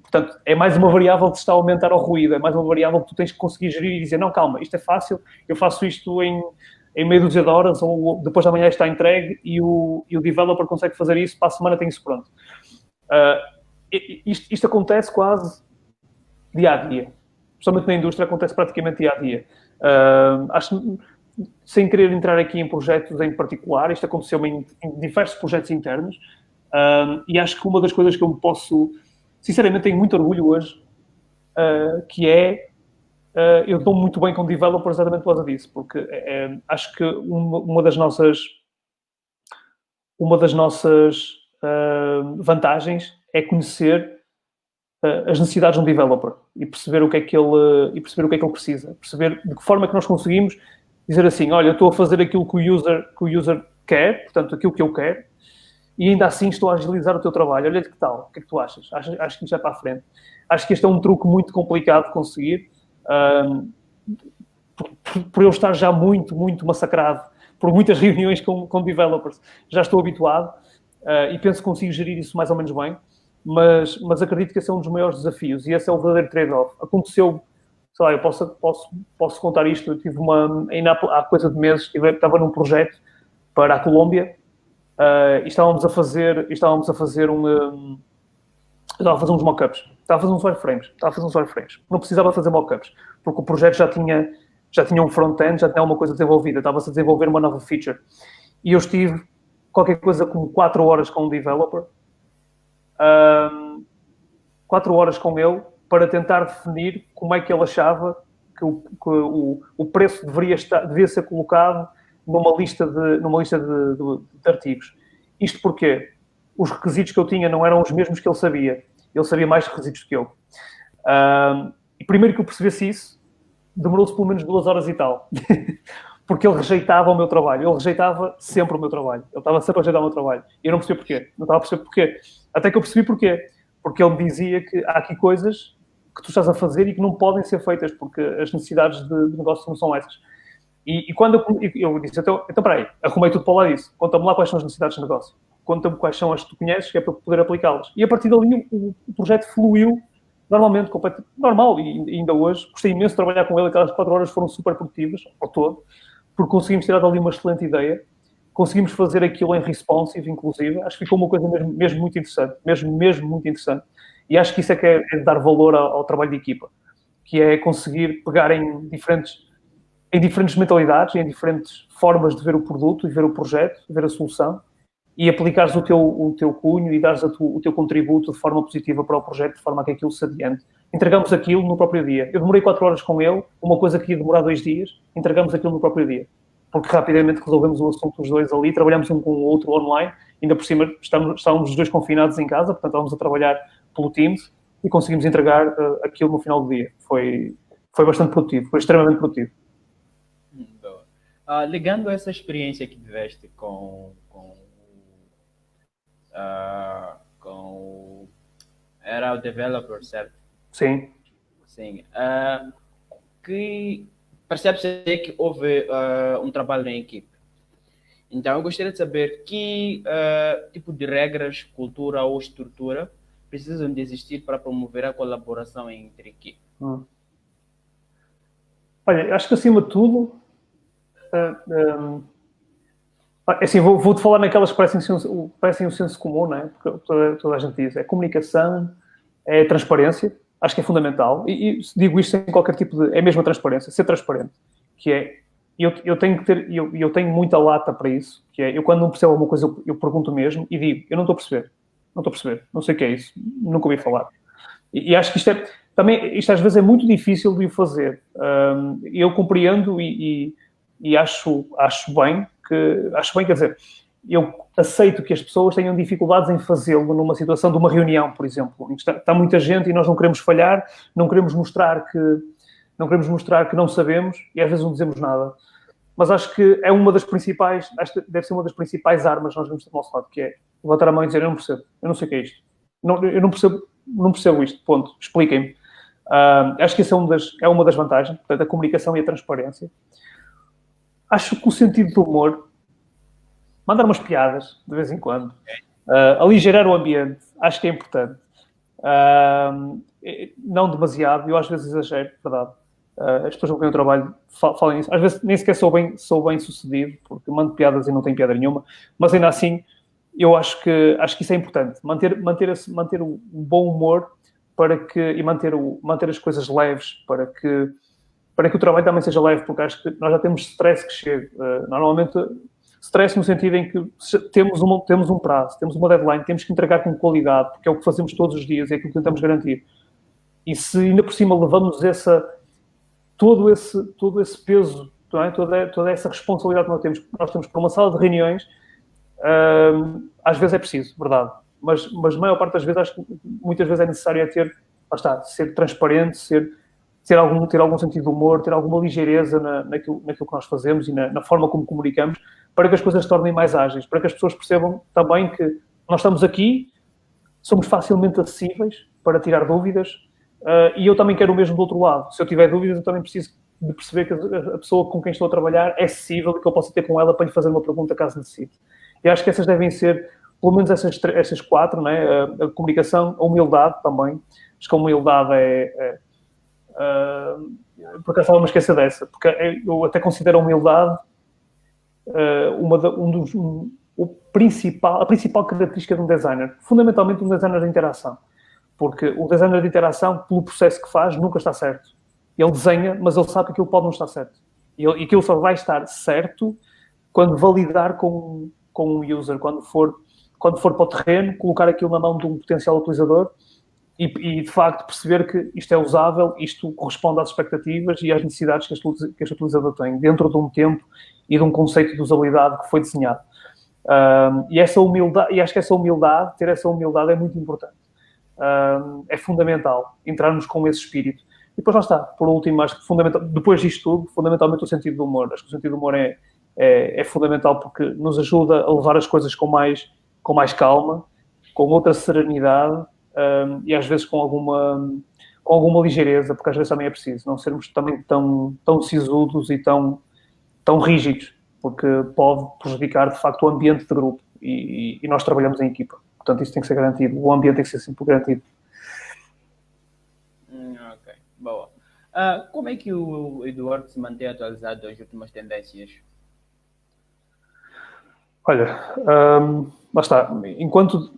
Portanto, é mais uma variável que está a aumentar o ruído, é mais uma variável que tu tens que conseguir gerir e dizer, não, calma, isto é fácil, eu faço isto em meia dúzia de horas, ou depois da manhã está entregue, e o developer consegue fazer isso, para a semana tem isso pronto. Isto acontece quase dia a dia. Principalmente na indústria, acontece praticamente dia a dia. Acho, sem querer entrar aqui em projetos em particular, isto aconteceu em diversos projetos internos, e acho que uma das coisas que eu posso, sinceramente, tenho muito orgulho hoje, que é, eu estou muito bem com developers exatamente por causa disso, porque acho que uma das nossas vantagens é conhecer as necessidades de um developer e perceber o que é que ele precisa, perceber de que forma é que nós conseguimos dizer assim, olha, eu estou a fazer aquilo que o user quer, portanto, aquilo que eu quero, e ainda assim estou a agilizar o teu trabalho. Olha que tal, o que é que tu achas? Acho que isto é para a frente. Acho que este é um truque muito complicado de conseguir, por eu estar já muito, muito massacrado por muitas reuniões com developers. Já estou habituado e penso que consigo gerir isso mais ou menos bem, mas acredito que esse é um dos maiores desafios e esse é o verdadeiro trade-off. Aconteceu, sei lá, eu posso contar isto, eu tive ainda há coisa de meses, estava num projeto para a Colômbia e estávamos a fazer uns mock-ups, estava a fazer uns wireframes, não precisava fazer mock-ups, porque o projeto já tinha um front-end, já tinha alguma coisa desenvolvida, estava-se a desenvolver uma nova feature. E eu estive qualquer coisa como 4 horas com um developer, 4 horas com ele, para tentar definir como é que ele achava que o preço devia ser colocado numa lista de artigos. Isto porque os requisitos que eu tinha não eram os mesmos que ele sabia mais requisitos que eu. E primeiro que eu percebesse isso, demorou-se pelo menos 2 horas e tal. Porque ele rejeitava o meu trabalho. Ele rejeitava sempre o meu trabalho. Ele estava sempre a rejeitar o meu trabalho. E eu não percebi porquê. Não estava a perceber porquê. Até que eu percebi porquê. Porque ele me dizia que há aqui coisas que tu estás a fazer e que não podem ser feitas porque as necessidades de negócio não são essas. E quando eu disse, então peraí, arrumei tudo para lá disso. Conta-me lá quais são as necessidades de negócio. Conta-me quais são as que tu conheces, que é para poder aplicá-las. E a partir dali o projeto fluiu normalmente, normal. E ainda hoje, gostei imenso de trabalhar com ele. Aquelas 4 horas foram super produtivas, ao todo, porque conseguimos tirar dali uma excelente ideia. Conseguimos fazer aquilo em responsive, inclusive. Acho que ficou uma coisa mesmo muito interessante. Mesmo muito interessante. E acho que isso é que é dar valor ao trabalho de equipa. Que é conseguir pegar em diferentes mentalidades, em diferentes formas de ver o produto e ver o projeto, de ver a solução, e aplicares o teu cunho e dares o teu contributo de forma positiva para o projeto, de forma a que aquilo se adiante. Entregamos aquilo no próprio dia. Eu demorei 4 horas com ele, uma coisa que ia demorar 2 dias, entregamos aquilo no próprio dia. Porque rapidamente resolvemos o assunto os dois ali, trabalhamos um com o outro online, ainda por cima estávamos os dois confinados em casa, portanto estávamos a trabalhar pelo Teams e conseguimos entregar aquilo no final do dia. Foi bastante produtivo, foi extremamente produtivo. Ligando essa experiência que tiveste era o developer, certo? Sim. Sim. Que percebe-se que houve um trabalho em equipe. Então, eu gostaria de saber que tipo de regras, cultura ou estrutura precisam de existir para promover a colaboração entre equipe. Olha, acho que acima de tudo, assim, vou-te falar naquelas que parecem um senso comum, não é? Porque toda a gente diz, é comunicação, é transparência, acho que é fundamental, e digo isto sem qualquer tipo de... É mesmo a transparência, ser transparente, que é... Eu tenho que ter... Eu tenho muita lata para isso, que é... Eu quando não percebo alguma coisa, eu pergunto mesmo e digo, eu não estou a perceber, não sei o que é isso, nunca ouvi falar. E acho que isto às vezes é muito difícil de o fazer. Eu compreendo e acho bem, quer dizer, eu aceito que as pessoas tenham dificuldades em fazê-lo numa situação de uma reunião, por exemplo, em que está muita gente e nós não queremos falhar, não queremos mostrar que não sabemos e às vezes não dizemos nada. Mas acho que é uma das principais, acho que deve ser uma das principais armas que nós vemos do nosso lado, que é levantar a mão e dizer: eu não percebo, eu não sei o que é isto, eu não percebo isto, ponto, expliquem-me. Acho que essa é uma das vantagens, portanto, a comunicação e a transparência. Acho que o sentido do humor, mandar umas piadas de vez em quando, aligerar o ambiente, acho que é importante. Não demasiado, eu às vezes exagero, verdade. As pessoas com quem eu trabalho falam isso. Às vezes nem sequer sou bem sucedido, porque mando piadas e não tenho piada nenhuma, mas ainda assim, eu acho que isso é importante. Manter o bom humor e manter as coisas leves para que o trabalho também seja leve, porque acho que nós já temos stress que chega. Normalmente, stress no sentido em que temos um prazo, temos uma deadline, temos que entregar com qualidade, porque é o que fazemos todos os dias, é aquilo que tentamos garantir. E se ainda por cima levamos todo esse peso, não é? toda essa responsabilidade que nós temos para uma sala de reuniões, às vezes é preciso, verdade. Mas a maior parte das vezes, acho que muitas vezes é necessário ser transparente, ter algum sentido de humor, ter alguma ligeireza naquilo que nós fazemos e na forma como comunicamos, para que as coisas se tornem mais ágeis, para que as pessoas percebam também que nós estamos aqui, somos facilmente acessíveis para tirar dúvidas, e eu também quero o mesmo do outro lado. Se eu tiver dúvidas, eu também preciso de perceber que a pessoa com quem estou a trabalhar é acessível e que eu posso ter com ela para lhe fazer uma pergunta caso necessite. E acho que essas devem ser, pelo menos essas 4, né? A comunicação, a humildade também. Acho que a humildade por acaso estava-me a esquecer dessa, porque eu até considero a humildade a principal característica de um designer, fundamentalmente um designer de interação, porque o designer de interação, pelo processo que faz, nunca está certo. Ele desenha, mas ele sabe que aquilo pode não estar certo. E aquilo só vai estar certo quando validar com um user, quando for para o terreno, colocar aquilo na mão de um potencial utilizador e de facto perceber que isto é usável, isto corresponde às expectativas e às necessidades que este utilizador tem, dentro de um tempo e de um conceito de usabilidade que foi desenhado. E acho que ter essa humildade é muito importante. É fundamental entrarmos com esse espírito. E depois lá está, por último, acho que depois disto tudo, fundamentalmente o sentido do humor. Acho que o sentido do humor é fundamental porque nos ajuda a levar as coisas com mais calma, com outra serenidade, e às vezes com alguma ligeireza, porque às vezes também é preciso não sermos também tão sisudos e tão rígidos, porque pode prejudicar de facto o ambiente de grupo e nós trabalhamos em equipa, portanto isso tem que ser garantido, o ambiente tem que ser sempre garantido. Ok, boa. Como é que o Eduardo se mantém atualizado às últimas tendências? Olha, lá está, enquanto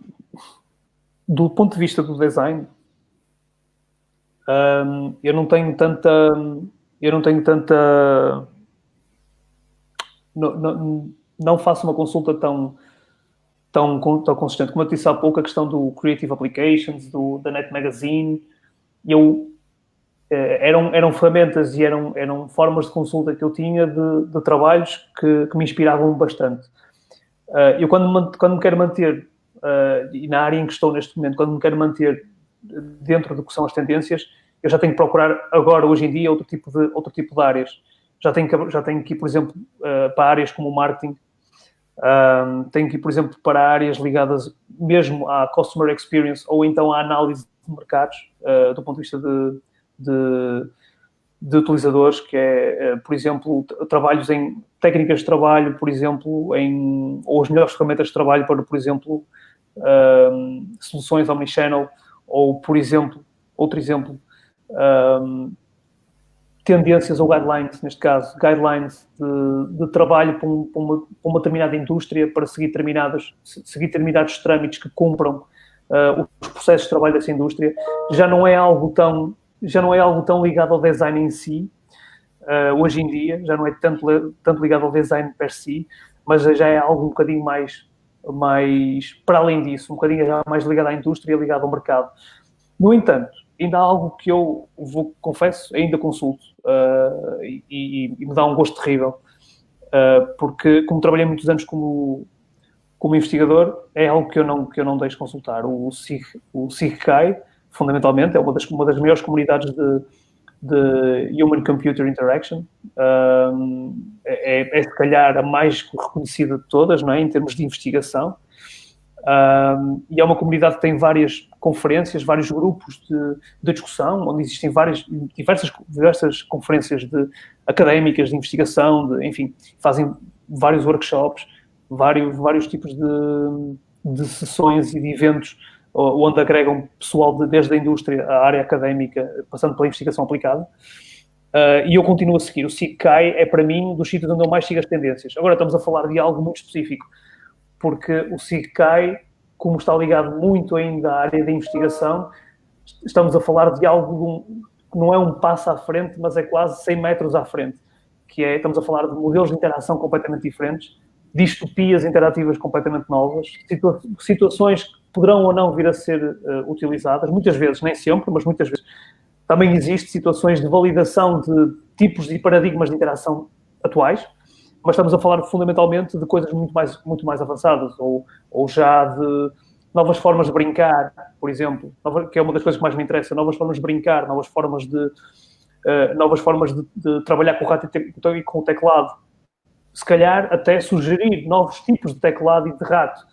do ponto de vista do design, eu não tenho tanta não faço uma consulta tão consistente. Como eu disse há pouco, a questão do Creative Applications, da Net Magazine, eram ferramentas e eram formas de consulta que eu tinha de trabalhos que me inspiravam bastante. Eu quando me quero manter, e na área em que estou neste momento, quando me quero manter dentro do que são as tendências, eu já tenho que procurar agora, hoje em dia, outro tipo de áreas. Já tenho que ir, por exemplo, para áreas como o marketing, tenho que ir, por exemplo, para áreas ligadas mesmo à customer experience ou então à análise de mercados, do ponto de vista de utilizadores, que é, por exemplo, trabalhos em técnicas de trabalho, por exemplo, ou as melhores ferramentas de trabalho para, por exemplo, soluções omnichannel, ou, por exemplo, outro exemplo, tendências ou guidelines, neste caso, guidelines de trabalho para uma determinada indústria para seguir determinados trâmites que cumpram os processos de trabalho dessa indústria. Já não é algo tão ligado ao design em si, hoje em dia, já não é tanto ligado ao design per si, mas já é algo um bocadinho mais para além disso, um bocadinho já mais ligado à indústria, ligado ao mercado. No entanto, ainda há algo que eu confesso, ainda consulto e me dá um gosto terrível. Porque, como trabalhei muitos anos como investigador, é algo que eu não deixo consultar. O SIGCAI, fundamentalmente, é uma das maiores comunidades de Human-Computer Interaction. É se calhar a mais reconhecida de todas, não é? Em termos de investigação. E é uma comunidade que tem várias conferências, vários grupos de discussão, onde existem diversas conferências académicas de investigação, enfim, fazem vários workshops, vários tipos de sessões e de eventos onde agregam pessoal desde a indústria à área académica, passando pela investigação aplicada. E eu continuo a seguir. O SIGCAI é, para mim, dos sítios onde eu mais sigo as tendências. Agora estamos a falar de algo muito específico, porque o SIGCAI, como está ligado muito ainda à área da investigação, estamos a falar de algo que não é um passo à frente, mas é quase 100 metros à frente, estamos a falar de modelos de interação completamente diferentes, distopias interativas completamente novas, situações que poderão ou não vir a ser utilizadas, muitas vezes, nem sempre, mas muitas vezes. Também existem situações de validação de tipos e paradigmas de interação atuais, mas estamos a falar fundamentalmente de coisas muito mais avançadas, ou já de novas formas de brincar, por exemplo, que é uma das coisas que mais me interessa, novas formas de brincar, novas formas de trabalhar com o rato e com o teclado. Se calhar até sugerir novos tipos de teclado e de rato,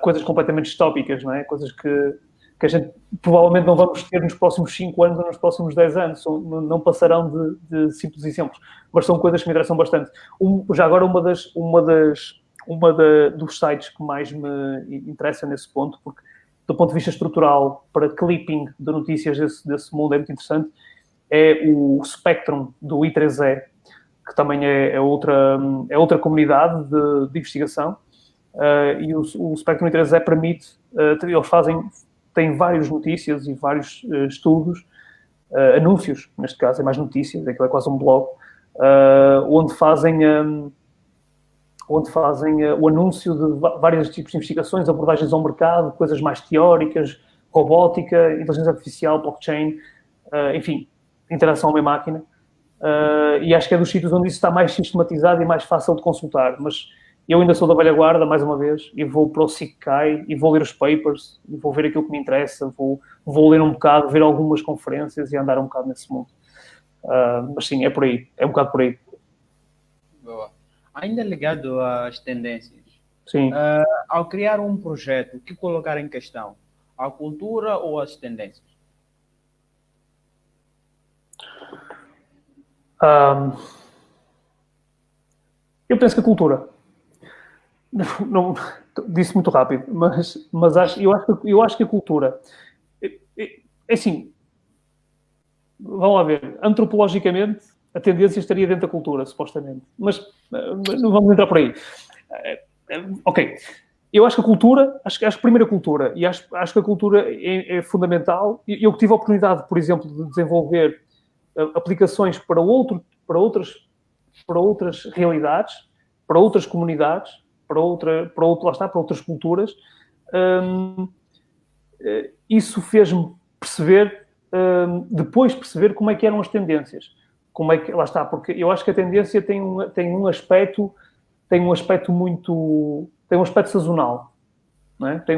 coisas completamente distópicas, não é? Coisas que a gente provavelmente não vamos ter nos próximos 5 anos ou nos próximos 10 anos, não passarão de simples exemplos, mas são coisas que me interessam bastante. Já agora, dos sites que mais me interessa nesse ponto, porque do ponto de vista estrutural, para clipping de notícias desse mundo é muito interessante, é o Spectrum do I3E, que também é outra comunidade de investigação, e o Spectrum I3E permite, eles têm várias notícias e vários estudos, anúncios, neste caso é mais notícias, aquilo é quase um blog, onde fazem o anúncio de vários tipos de investigações, abordagens ao mercado, coisas mais teóricas, robótica, inteligência artificial, blockchain, enfim, interação homem-máquina. E acho que é dos sítios onde isso está mais sistematizado e mais fácil de consultar, mas eu ainda sou da velha guarda, mais uma vez, e vou para o SIGCAI e vou ler os papers, e vou ver aquilo que me interessa, vou ler um bocado, ver algumas conferências e andar um bocado nesse mundo. Mas sim, é por aí, é um bocado por aí. Boa. Ainda ligado às tendências, sim. Ao criar um projeto, o que colocar em questão? A cultura ou as tendências? Eu penso que a cultura. Não, disse muito rápido, mas eu acho que a cultura é assim, vamos lá ver, antropologicamente a tendência estaria dentro da cultura, supostamente, mas não vamos entrar por aí. Ok, eu acho que a cultura, acho que primeiro a cultura, e acho que a cultura é fundamental. Eu tive a oportunidade, por exemplo, de desenvolver aplicações para outras realidades, para outras comunidades, para outras culturas. Isso fez-me depois perceber como é que eram as tendências. Lá está, porque eu acho que a tendência tem um aspecto sazonal, não é? Tem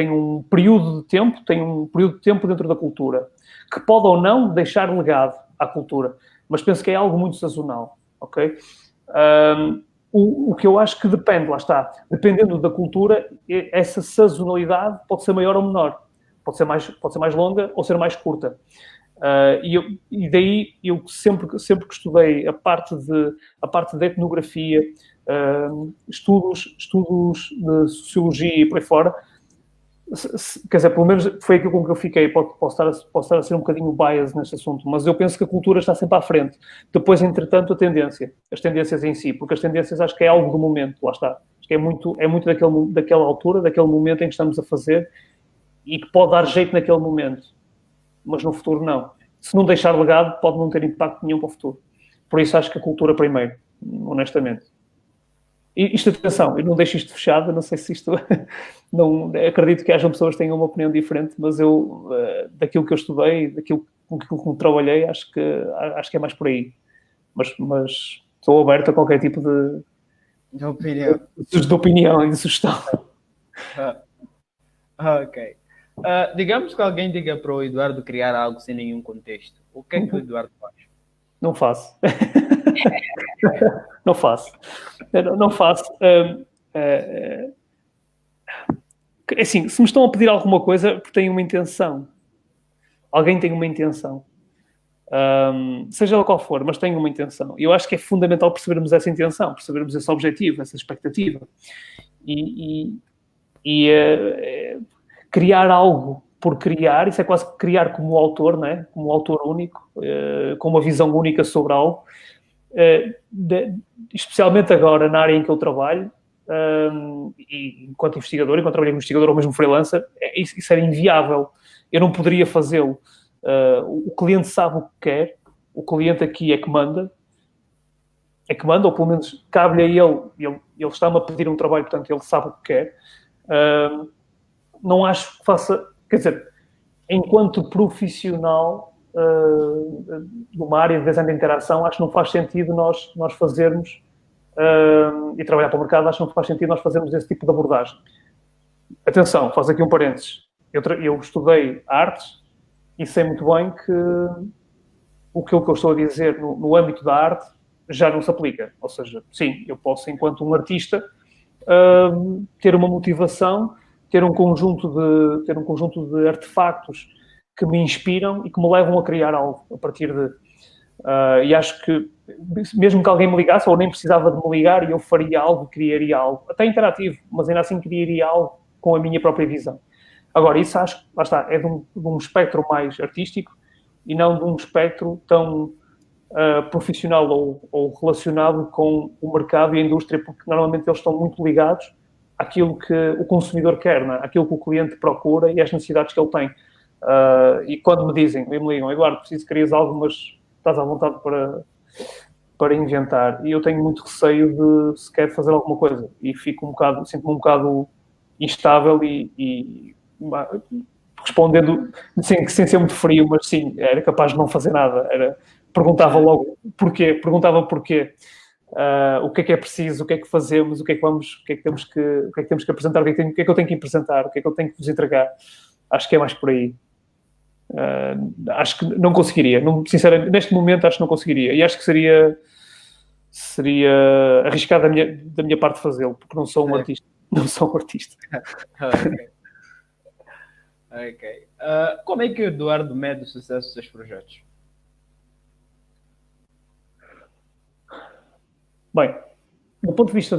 um período de tempo dentro da cultura, que pode ou não deixar legado à cultura, mas penso que é algo muito sazonal, ok? O que eu acho que depende, lá está, dependendo da cultura, essa sazonalidade pode ser maior ou menor, pode ser mais longa ou ser mais curta. E daí eu sempre que estudei a parte da etnografia, estudos de sociologia e por aí fora, quer dizer, pelo menos foi aquilo com que eu fiquei. Posso estar a ser um bocadinho biased neste assunto, mas eu penso que a cultura está sempre à frente. Depois, entretanto, as tendências em si, porque as tendências acho que é algo do momento, lá está. Acho que é muito daquela altura, daquele momento em que estamos a fazer e que pode dar jeito naquele momento, mas no futuro não. Se não deixar legado, pode não ter impacto nenhum para o futuro. Por isso acho que a cultura primeiro, honestamente. Isto, atenção, eu não deixo isto fechado, não sei se isto... Não, acredito que hajam pessoas que tenham uma opinião diferente, mas eu, daquilo que eu estudei, daquilo com que trabalhei, acho que é mais por aí. Mas estou aberto a qualquer tipo De opinião. de opinião e de sugestão. Ok. Digamos que alguém diga para o Eduardo criar algo sem nenhum contexto. O que é que o Eduardo faz? Não faço. Não faço. Não faço. Assim, se me estão a pedir alguma coisa, porque têm uma intenção. Alguém tem uma intenção. Seja ela qual for, mas tem uma intenção. E eu acho que é fundamental percebermos essa intenção, percebermos esse objetivo, essa expectativa. Criar algo por criar, isso é quase criar como autor, não é? Como autor único, com uma visão única sobre algo. Especialmente agora na área em que eu trabalho, e enquanto investigador, enquanto trabalho como investigador ou mesmo freelancer, isso era inviável. Eu não poderia fazê-lo. O cliente sabe o que quer, o cliente aqui é que manda, ou pelo menos cabe-lhe a ele está-me a pedir um trabalho, portanto ele sabe o que quer. Não acho que faça, quer dizer, enquanto profissional de uma área de design de interação, acho que não faz sentido nós fazermos, e trabalhar para o mercado, acho que não faz sentido nós fazermos esse tipo de abordagem. Atenção, faço aqui um parênteses. Eu estudei artes e sei muito bem que o que eu estou a dizer no âmbito da arte já não se aplica. Ou seja, sim, eu posso, enquanto um artista, ter uma motivação, ter um conjunto de artefactos que me inspiram e que me levam a criar algo a partir de... e acho que, mesmo que alguém me ligasse, ou nem precisava de me ligar, e eu faria algo, criaria algo, até interativo, mas ainda assim criaria algo com a minha própria visão. Agora, isso acho que, lá está, é de um espectro mais artístico e não de um espectro tão profissional ou relacionado com o mercado e a indústria, porque normalmente eles estão muito ligados àquilo que o consumidor quer, não é? Àquilo que o cliente procura e às necessidades que ele tem. E quando me ligam, Eduardo, preciso que crias algo, mas estás à vontade para inventar. E eu tenho muito receio de sequer fazer alguma coisa. E sinto-me um bocado instável e respondendo sem ser muito frio, mas sim, era capaz de não fazer nada. Perguntava logo porquê, o que é preciso, o que é que fazemos, o que é que temos que apresentar, o que é que eu tenho que apresentar, o que é que eu tenho que vos entregar. Acho que é mais por aí. Acho que não conseguiria. Sinceramente, neste momento acho que não conseguiria. E acho que seria arriscado da minha parte fazê-lo, porque não sou um artista. Não sou um artista. Ok. Como é que o Eduardo mede o sucesso dos seus projetos? Bem, do ponto de vista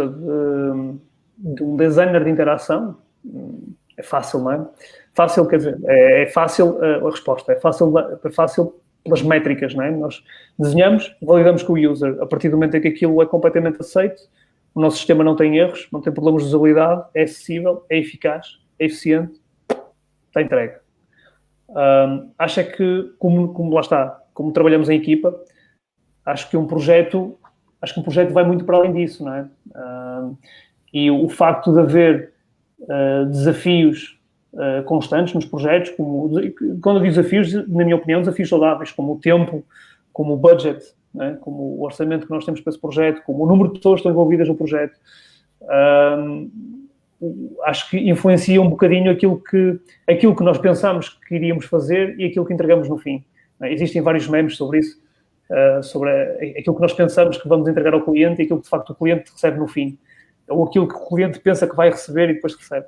de um designer de interação, é fácil, não é? Fácil, quer dizer, é fácil a resposta, é fácil pelas métricas, não é? Nós desenhamos, validamos com o user. A partir do momento em que aquilo é completamente aceito, o nosso sistema não tem erros, não tem problemas de usabilidade, é acessível, é eficaz, é eficiente, está entregue. Acho que, como lá está, como trabalhamos em equipa, acho que um projeto vai muito para além disso, não é? E o facto de haver desafios constantes nos projetos, quando eu digo desafios, na minha opinião, desafios saudáveis, como o tempo, como o budget, não é? Como o orçamento que nós temos para esse projeto, como o número de pessoas que estão envolvidas no projeto, acho que influencia um bocadinho aquilo que nós pensamos que iríamos fazer e aquilo que entregamos no fim. Existem vários memes sobre isso, sobre aquilo que nós pensamos que vamos entregar ao cliente e aquilo que de facto o cliente recebe no fim, ou aquilo que o cliente pensa que vai receber e depois recebe.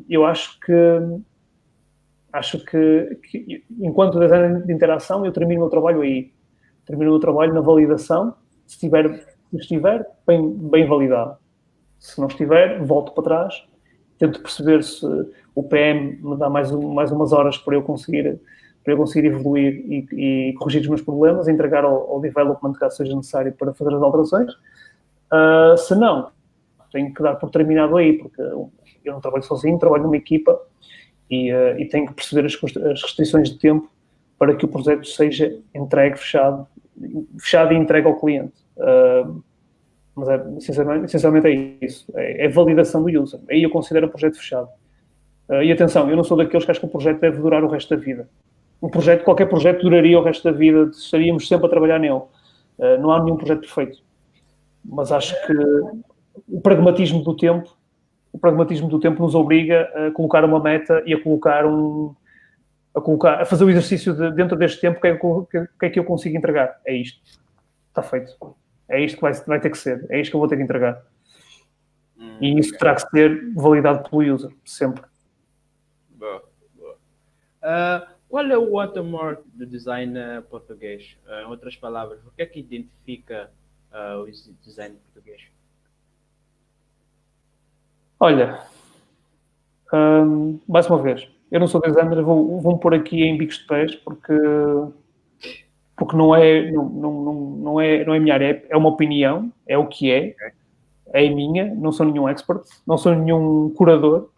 Eu acho que enquanto designer de interação, eu termino o meu trabalho aí. Termino o meu trabalho na validação, se estiver bem validado. Se não estiver, volto para trás, tento perceber se o PM me dá mais umas horas para eu conseguir evoluir e corrigir os meus problemas, entregar ao development caso seja necessário para fazer as alterações. Se não, tenho que dar por terminado aí, porque eu não trabalho sozinho, trabalho numa equipa e tenho que perceber as restrições de tempo para que o projeto seja entregue, fechado fechado e entregue ao cliente. Mas essencialmente é isso. É validação do user. Aí eu considero um projeto fechado. E atenção, eu não sou daqueles que acho que o projeto deve durar o resto da vida. Qualquer projeto duraria o resto da vida, estaríamos sempre a trabalhar nele. Não há nenhum projeto perfeito. Mas acho que o pragmatismo do tempo nos obriga a colocar uma meta e a fazer o exercício de, dentro deste tempo, o que é que eu consigo entregar? É isto. Está feito. É isto que vai ter que ser. É isto que eu vou ter que entregar. E isso terá que ser validado pelo user, sempre. Boa. Qual é o watermark do design português? Em outras palavras, o que é que identifica o design português? Olha, mais uma vez, eu não sou designer, vou-me pôr aqui em bicos de pés porque não é a minha área, é uma opinião, é o que é a minha, não sou nenhum expert, não sou nenhum curador,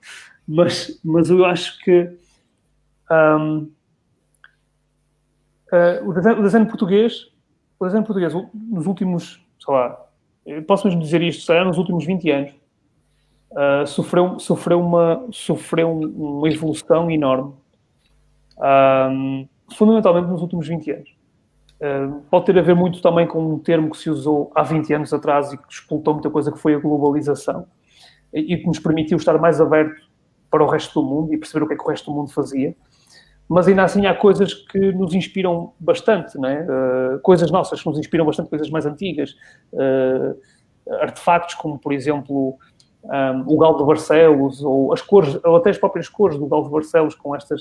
mas eu acho que o design português, nos últimos, sei lá, posso mesmo dizer isto, sei lá, nos últimos 20 anos, sofreu uma evolução enorme, fundamentalmente nos últimos 20 anos. Pode ter a ver muito também com um termo que se usou há 20 anos atrás e que explotou muita coisa, que foi a globalização, e que nos permitiu estar mais aberto para o resto do mundo e perceber o que é que o resto do mundo fazia. Mas ainda assim há coisas que nos inspiram bastante, não é? Coisas nossas que nos inspiram bastante, coisas mais antigas, artefactos como, por exemplo, o Galo de Barcelos, ou as cores, ou até as próprias cores do Galo de Barcelos, com este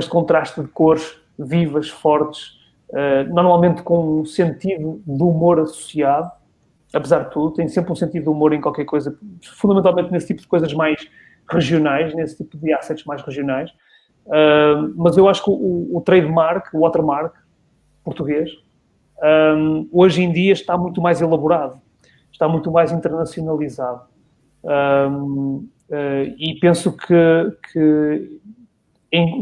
contraste de cores vivas, fortes, normalmente com um sentido de humor associado, apesar de tudo, tem sempre um sentido de humor em qualquer coisa, fundamentalmente nesse tipo de coisas mais regionais, nesse tipo de assets mais regionais. Mas eu acho que o trademark, o watermark português, hoje em dia está muito mais elaborado, está muito mais internacionalizado. E penso que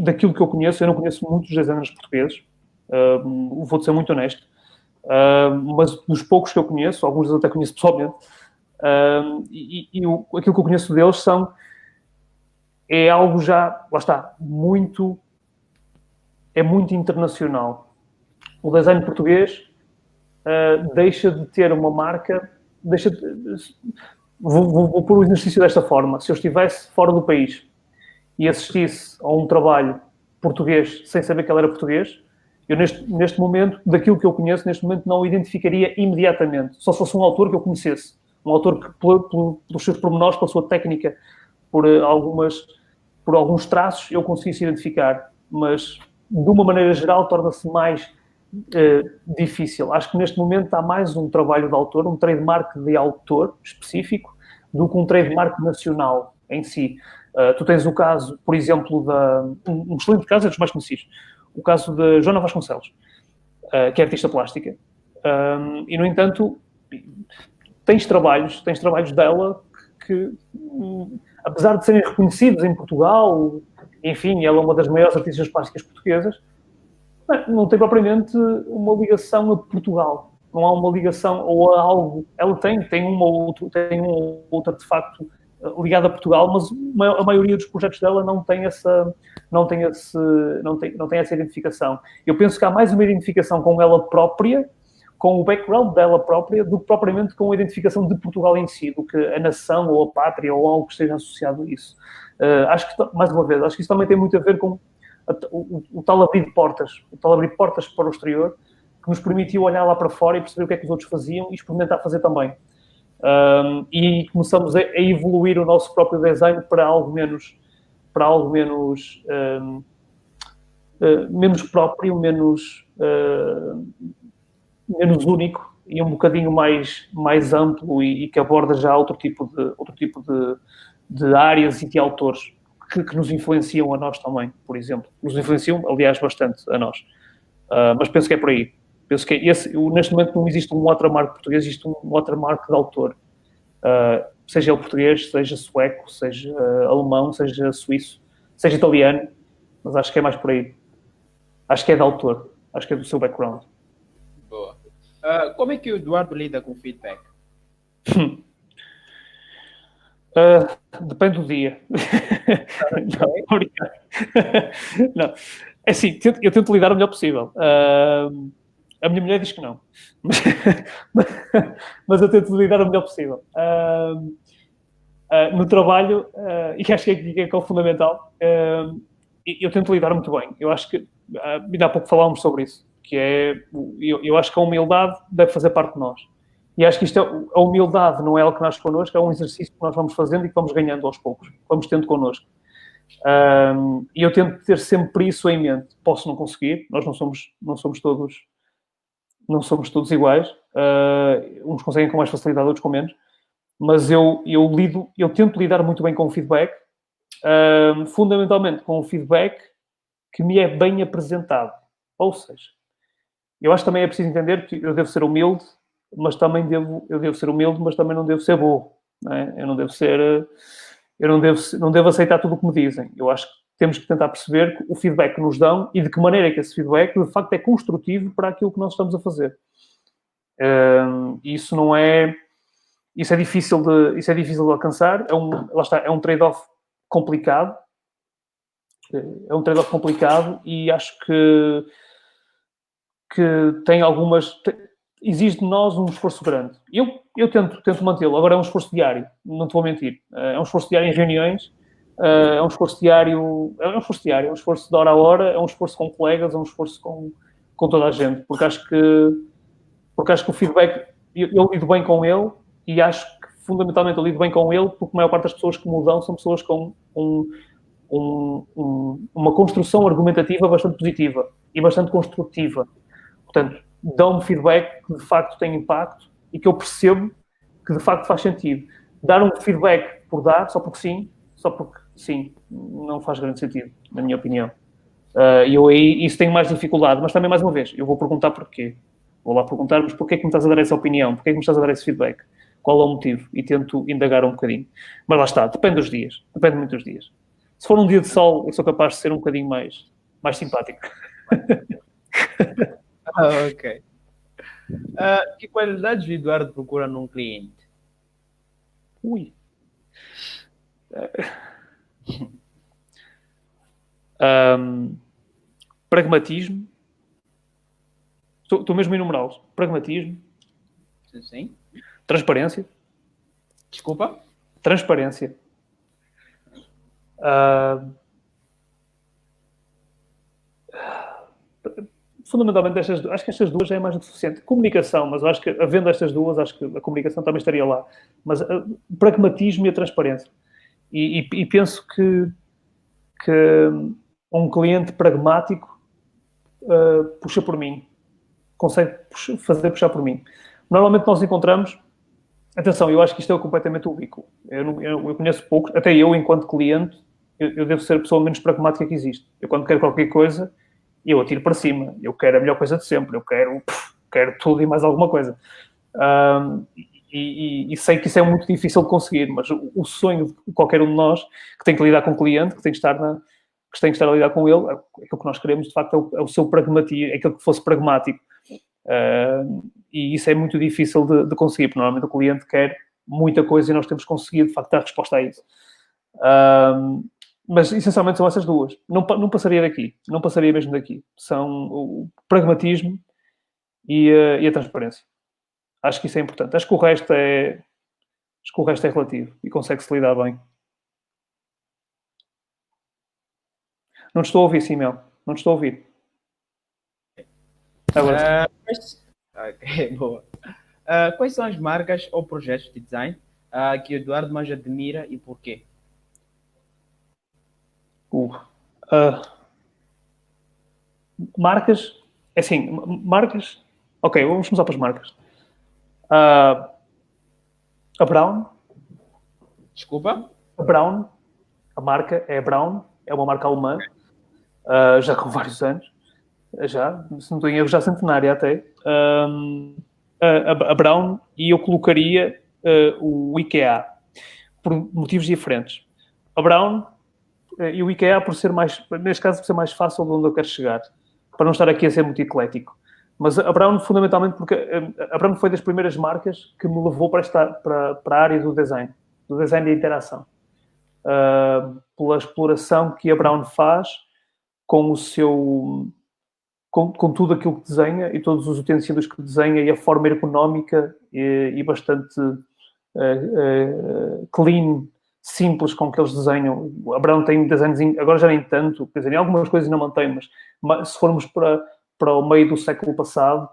daquilo que eu conheço, eu não conheço muitos designers portugueses, vou-te ser muito honesto, mas dos poucos que eu conheço, alguns eu até conheço pessoalmente, aquilo que eu conheço deles é algo já, lá está, muito internacional. O design português deixa de ter uma marca, vou pôr o exercício desta forma: se eu estivesse fora do país e assistisse a um trabalho português sem saber que ele era português, eu neste momento, daquilo que eu conheço, neste momento não o identificaria imediatamente, só se fosse um autor que eu conhecesse, um autor que pelos seus pormenores, pela sua técnica, por alguns traços, eu conseguisse identificar, mas de uma maneira geral torna-se mais difícil. Acho que neste momento há mais um trabalho de autor, um trademark de autor específico, do que um trademark nacional em si. Tu tens o caso, por exemplo, um excelente caso, é dos mais conhecidos, o caso de Joana Vasconcelos, que é artista plástica. E, no entanto, tens trabalhos dela que apesar de serem reconhecidos em Portugal, enfim, ela é uma das maiores artistas plásticas portuguesas, não tem propriamente uma ligação a Portugal. Não há uma ligação ou a algo. Ela tem um ou outro artefacto ligado a Portugal, mas a maioria dos projetos dela não tem essa identificação. Eu penso que há mais uma identificação com ela própria, com o background dela própria, do que propriamente com a identificação de Portugal em si, do que a nação ou a pátria ou algo que esteja associado a isso. Acho que, mais uma vez, acho que isso também tem muito a ver com o tal abrir portas para o exterior, que nos permitiu olhar lá para fora e perceber o que é que os outros faziam e experimentar fazer também. E começamos a evoluir o nosso próprio design para algo menos próprio, menos único e um bocadinho mais amplo e que aborda já outro tipo de áreas e de autores que nos influenciam a nós também, por exemplo. Nos influenciam, aliás, bastante a nós. Mas penso que é por aí. Penso que neste momento não existe um watermark português, existe um watermark de autor. Seja ele português, seja sueco, seja alemão, seja suíço, seja italiano, mas acho que é mais por aí. Acho que é de autor. Acho que é do seu background. Boa. Como é que o Eduardo lida com feedback? Depende do dia. Não, obrigado. Não. É assim, eu tento lidar o melhor possível. A minha mulher diz que não. Mas eu tento lidar o melhor possível. No trabalho, e acho que é o fundamental, eu tento lidar muito bem. Eu acho que, ainda há pouco falámos sobre isso, que é, eu acho que a humildade deve fazer parte de nós. E acho que a humildade não é algo que nasce connosco, é um exercício que nós vamos fazendo e que vamos ganhando aos poucos, vamos tendo connosco. E eu tento ter sempre isso em mente. Posso não conseguir, nós não somos todos iguais. Uns conseguem com mais facilidade, outros com menos. Mas eu tento lidar muito bem com o feedback, fundamentalmente com o feedback que me é bem apresentado. Ou seja, eu acho que também é preciso entender que eu devo ser humilde, mas também não devo ser burro. Não é? Não devo aceitar tudo o que me dizem. Eu acho que temos que tentar perceber o feedback que nos dão e de que maneira é que esse feedback, de facto, é construtivo para aquilo que nós estamos a fazer. Isso é difícil de alcançar. Lá está, é um trade-off complicado. E acho que tem exige de nós um esforço grande. Eu tento mantê-lo. Agora é um esforço diário, não te vou mentir. É um esforço diário em reuniões, é um esforço diário, é um esforço de hora a hora, é um esforço com colegas, é um esforço com toda a gente, porque acho que o feedback, eu lido bem com ele e acho que fundamentalmente eu lido bem com ele porque a maior parte das pessoas que mudam são pessoas com uma construção argumentativa bastante positiva e bastante construtiva. Portanto, dão-me feedback que de facto tem impacto e que eu percebo que de facto faz sentido. Dar um feedback por dar, só porque sim, não faz grande sentido, na minha opinião. E eu aí isso tenho mais dificuldade, mas também, mais uma vez, eu vou perguntar porquê. Vou lá perguntar, mas porquê é que me estás a dar essa opinião? Porquê é que me estás a dar esse feedback? Qual é o motivo? E tento indagar um bocadinho. Mas lá está, depende dos dias. Depende muito dos dias. Se for um dia de sol, eu sou capaz de ser um bocadinho mais simpático. Ok. Que qualidades o Eduardo procura num cliente? Ui. Pragmatismo. Estou mesmo a enumerá-los. Pragmatismo. Sim. Transparência. Desculpa? Transparência. Fundamentalmente, acho que estas duas já é mais do que suficiente. Comunicação, mas eu acho que, havendo estas duas, acho que a comunicação também estaria lá. Mas o pragmatismo e a transparência. E penso que um cliente pragmático puxa por mim. Consegue fazer puxar por mim. Normalmente nós encontramos... Atenção, eu acho que isto é completamente ubíquo. Eu conheço poucos, até eu, enquanto cliente, eu devo ser a pessoa menos pragmática que existe. Eu, quando quero qualquer coisa, eu atiro para cima. Eu quero a melhor coisa de sempre. Eu quero tudo e mais alguma coisa. E sei que isso é muito difícil de conseguir, mas o sonho de qualquer um de nós que tem que lidar com o cliente, que tem que estar a lidar com ele, aquilo que nós queremos, de facto, é o seu pragmatismo, é aquilo que fosse pragmático. E isso é muito difícil de conseguir, porque normalmente o cliente quer muita coisa e nós temos conseguido, de facto, dar resposta a isso. Mas, essencialmente, são essas duas. Não passaria daqui. Não passaria mesmo daqui. São o pragmatismo e a transparência. Acho que isso é importante. Acho que o resto é relativo e consegue-se lidar bem. Não te estou a ouvir, Simel. Não te estou a ouvir. Agora. Ok, boa. Quais são as marcas ou projetos de design que o Eduardo mais admira e porquê? Marcas, assim, marcas. Ok, vamos começar pelas marcas. A Brown. Desculpa? A Brown. A marca é Brown. É uma marca alemã. Já com vários anos. Já, se não estou em erro, já centenária até. A Brown, e eu colocaria o IKEA. Por motivos diferentes. A Brown e o IKEA por ser mais, neste caso, por ser mais fácil de onde eu quero chegar. para não estar aqui a ser muito eclético. Mas a Brown, fundamentalmente, porque a Brown foi das primeiras marcas que me levou para a área do design de interação. Pela exploração que a Brown faz com o seu... Com tudo aquilo que desenha e todos os utensílios que desenha e a forma ergonómica e bastante clean, simples com que eles desenham. A Brown tem desenhos, agora já nem tanto, quer dizer, em algumas coisas não mantém, mas se formos para o meio do século passado,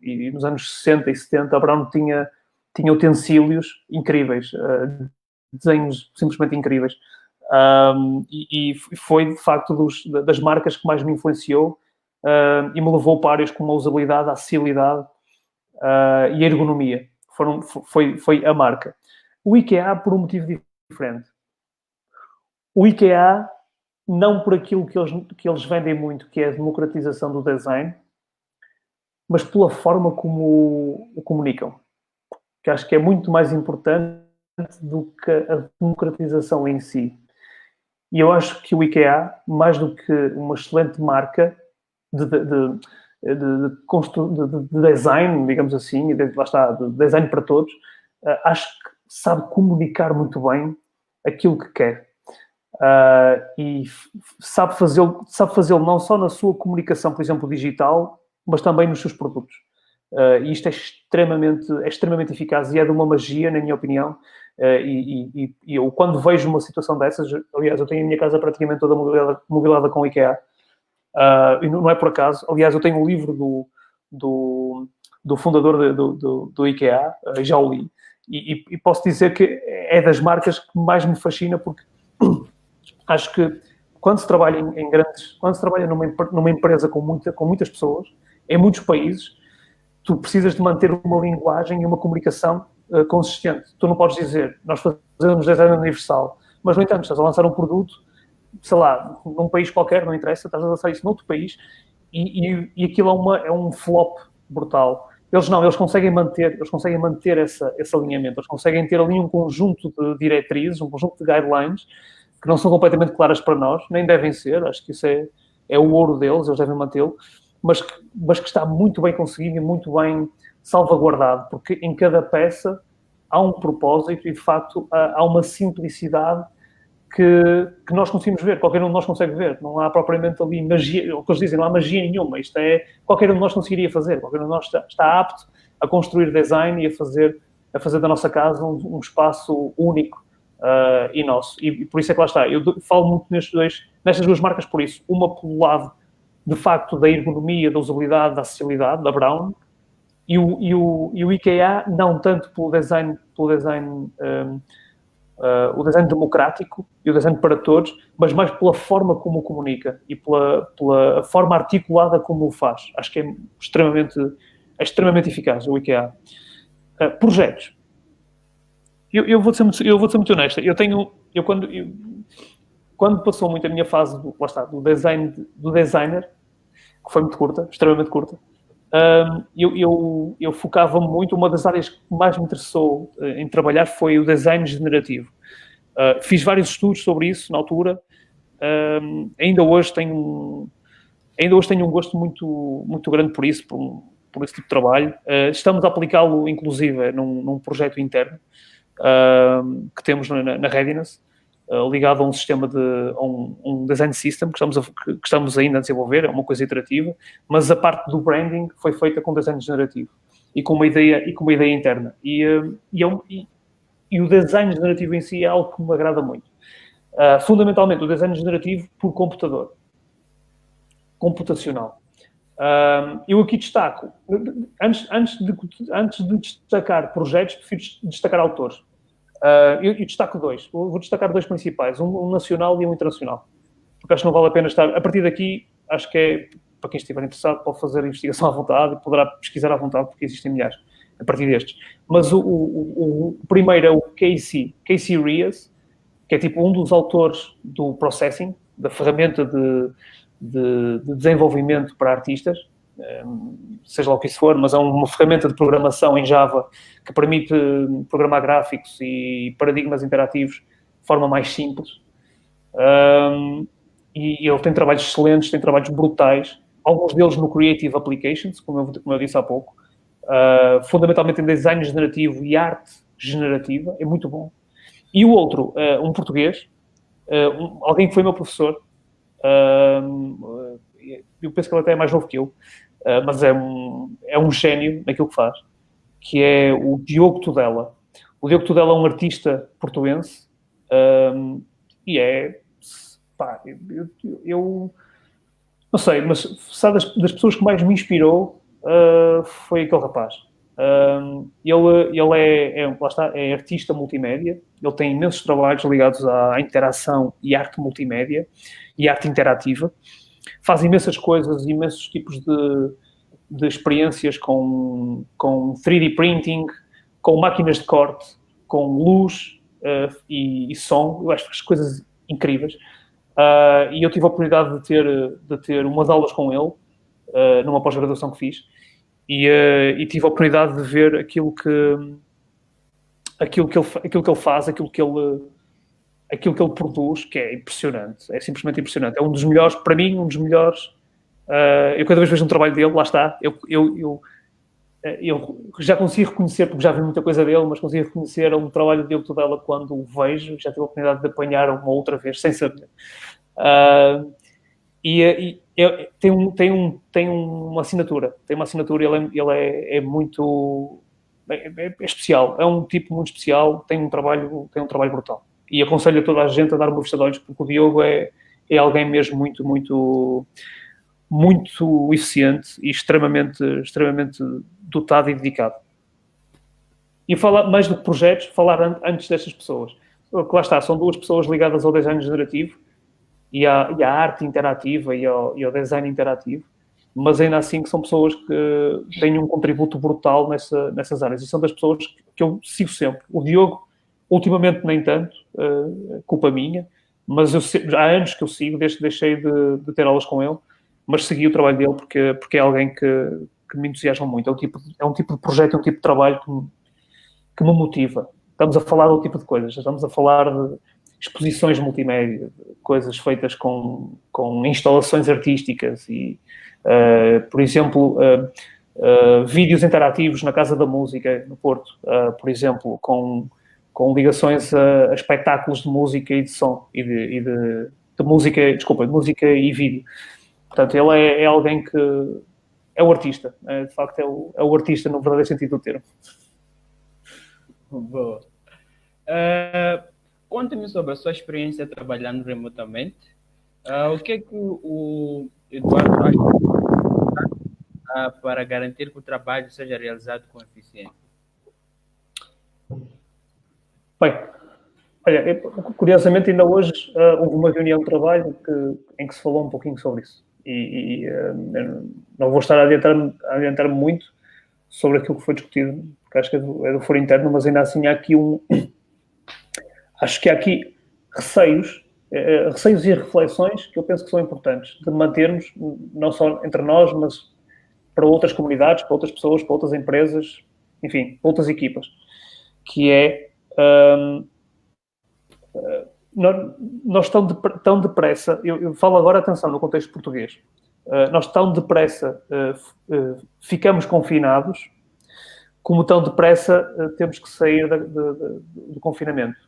e nos anos 60 e 70, a Brown tinha utensílios incríveis, desenhos simplesmente incríveis. E foi, de facto, das marcas que mais me influenciou e me levou para áreas como a usabilidade, a acessibilidade e a ergonomia. Foi a marca. O IKEA, por um motivo diferente. O IKEA, não por aquilo que eles vendem muito, que é a democratização do design, mas pela forma como o comunicam. Que acho que é muito mais importante do que a democratização em si. E eu acho que o IKEA, mais do que uma excelente marca de design, digamos assim, lá está, de design para todos, acho que sabe comunicar muito bem aquilo que quer. E sabe fazê-lo não só na sua comunicação, por exemplo, digital, mas também nos seus produtos. E isto é extremamente eficaz e é de uma magia, na minha opinião. E eu, quando vejo uma situação dessas, aliás, eu tenho a minha casa praticamente toda mobilada com o IKEA, e não é por acaso. Aliás, eu tenho um livro do fundador do IKEA, já o li, e posso dizer que é das marcas que mais me fascina, porque acho que quando se trabalha quando se trabalha numa empresa com muitas pessoas, em muitos países, tu precisas de manter uma linguagem e uma comunicação consistente. Tu não podes dizer, nós fazemos design universal, mas, no entanto, estás a lançar um produto, sei lá, num país qualquer, não interessa, estás a lançar isso noutro país e aquilo é um flop brutal. Eles conseguem manter esse alinhamento, eles conseguem ter ali um conjunto de diretrizes, um conjunto de guidelines que não são completamente claras para nós, nem devem ser, acho que isso é o ouro deles, eles devem mantê-lo, mas que está muito bem conseguido e muito bem salvaguardado, porque em cada peça há um propósito e, de facto, há uma simplicidade que nós conseguimos ver, qualquer um de nós consegue ver. Não há propriamente ali magia, o que eles dizem, não há magia nenhuma. Isto qualquer um de nós conseguiria fazer, qualquer um de nós está apto a construir design e a fazer da nossa casa um espaço único e nosso. E por isso é que lá está. Eu falo muito nestas duas marcas por isso. Uma pelo lado, de facto, da ergonomia, da usabilidade, da acessibilidade, da Brown, e o IKEA não tanto pelo design o design democrático e o design para todos, mas mais pela forma como o comunica e pela forma articulada como o faz. Acho que é extremamente eficaz o IKEA. Projetos. Eu vou ser muito honesto. Quando passou muito a minha fase do designer, que foi muito curta, extremamente curta, eu focava muito, uma das áreas que mais me interessou em trabalhar foi o design generativo. Fiz vários estudos sobre isso na altura. Ainda hoje tenho um gosto muito grande por isso, por esse tipo de trabalho. Estamos a aplicá-lo, inclusive, num projeto interno que temos na Readiness, ligado a um sistema um design system que estamos ainda a desenvolver, é uma coisa iterativa, mas a parte do branding foi feita com design generativo e com uma ideia interna. E o design generativo em si é algo que me agrada muito. Fundamentalmente, o design generativo por computador, computacional. Eu aqui destaco, antes de destacar projetos, prefiro destacar autores. Eu destaco dois. Vou destacar dois principais, um nacional e um internacional. Porque acho que não vale a pena estar... A partir daqui, acho que para quem estiver interessado, pode fazer a investigação à vontade e poderá pesquisar à vontade, porque existem milhares a partir destes. Mas o primeiro é o Casey Reas, que é tipo um dos autores do Processing, da ferramenta de desenvolvimento para artistas, seja lá o que isso for, mas é uma ferramenta de programação em Java que permite programar gráficos e paradigmas interativos de forma mais simples. E ele tem trabalhos excelentes, tem trabalhos brutais, alguns deles no Creative Applications, como eu disse há pouco, fundamentalmente em design generativo e arte generativa, é muito bom. E o outro, um português, alguém que foi meu professor, eu penso que ele até é mais novo que eu, mas é um gênio naquilo que faz, que é o Diogo Tudela. O Diogo Tudela é um artista portuense e pá, eu não sei, mas sabe, das pessoas que mais me inspirou foi aquele rapaz. Ele lá está, é artista multimédia, ele tem imensos trabalhos ligados à interação e arte multimédia e arte interativa. Faz imensas coisas, imensos tipos de experiências com 3D printing, com máquinas de corte, com luz e som. Eu acho as coisas incríveis. E eu tive a oportunidade de ter umas aulas com ele, numa pós-graduação que fiz, e tive a oportunidade de ver aquilo que ele faz, aquilo que ele produz, que é impressionante, é simplesmente impressionante. É um dos melhores, para mim, um dos melhores. Eu cada vez vejo um trabalho dele, lá está, eu já consigo reconhecer, porque já vi muita coisa dele, mas consigo reconhecer um trabalho de Diogo Tudela quando o vejo, já tive a oportunidade de apanhar uma outra vez, sem saber. Tem uma assinatura, ele é muito especial, é um tipo muito especial, tem um trabalho brutal. E aconselho a toda a gente a dar uma vista de olhos, porque o Diogo é alguém mesmo muito, muito, muito eficiente e extremamente dotado e dedicado. E falar mais do que projetos, falar antes destas pessoas. Que lá está, são duas pessoas ligadas ao design generativo e à arte interativa e ao design interativo, mas ainda assim que são pessoas que têm um contributo brutal nessas áreas. E são das pessoas que eu sigo sempre. O Diogo, ultimamente nem tanto, culpa minha, mas há anos que eu sigo, desde que deixei de ter aulas com ele, mas segui o trabalho dele porque é alguém que me entusiasma muito. É um tipo de projeto, é um tipo de trabalho que me motiva. Estamos a falar de outro tipo de coisas. Estamos a falar de exposições multimédia, coisas feitas com instalações artísticas e, por exemplo, vídeos interativos na Casa da Música, no Porto, por exemplo, com ligações a espetáculos de música e de som, de música e vídeo. Portanto, ele é alguém que é o artista, de facto é o artista no verdadeiro sentido do termo. Boa. Conte-me sobre a sua experiência trabalhando remotamente. O que é que o Eduardo acha para garantir que o trabalho seja realizado com eficiência? Bem, olha, curiosamente ainda hoje houve uma reunião de trabalho em que se falou um pouquinho sobre isso. Não vou estar a adiantar-me muito sobre aquilo que foi discutido, porque acho que é do foro interno, mas ainda assim há aqui acho que há aqui receios e reflexões que eu penso que são importantes de mantermos, não só entre nós, mas para outras comunidades, para outras pessoas, para outras empresas, enfim, para outras equipas, que é nós tão depressa, eu falo agora, atenção, no contexto português, nós tão depressa ficamos confinados, como tão depressa temos que sair do confinamento.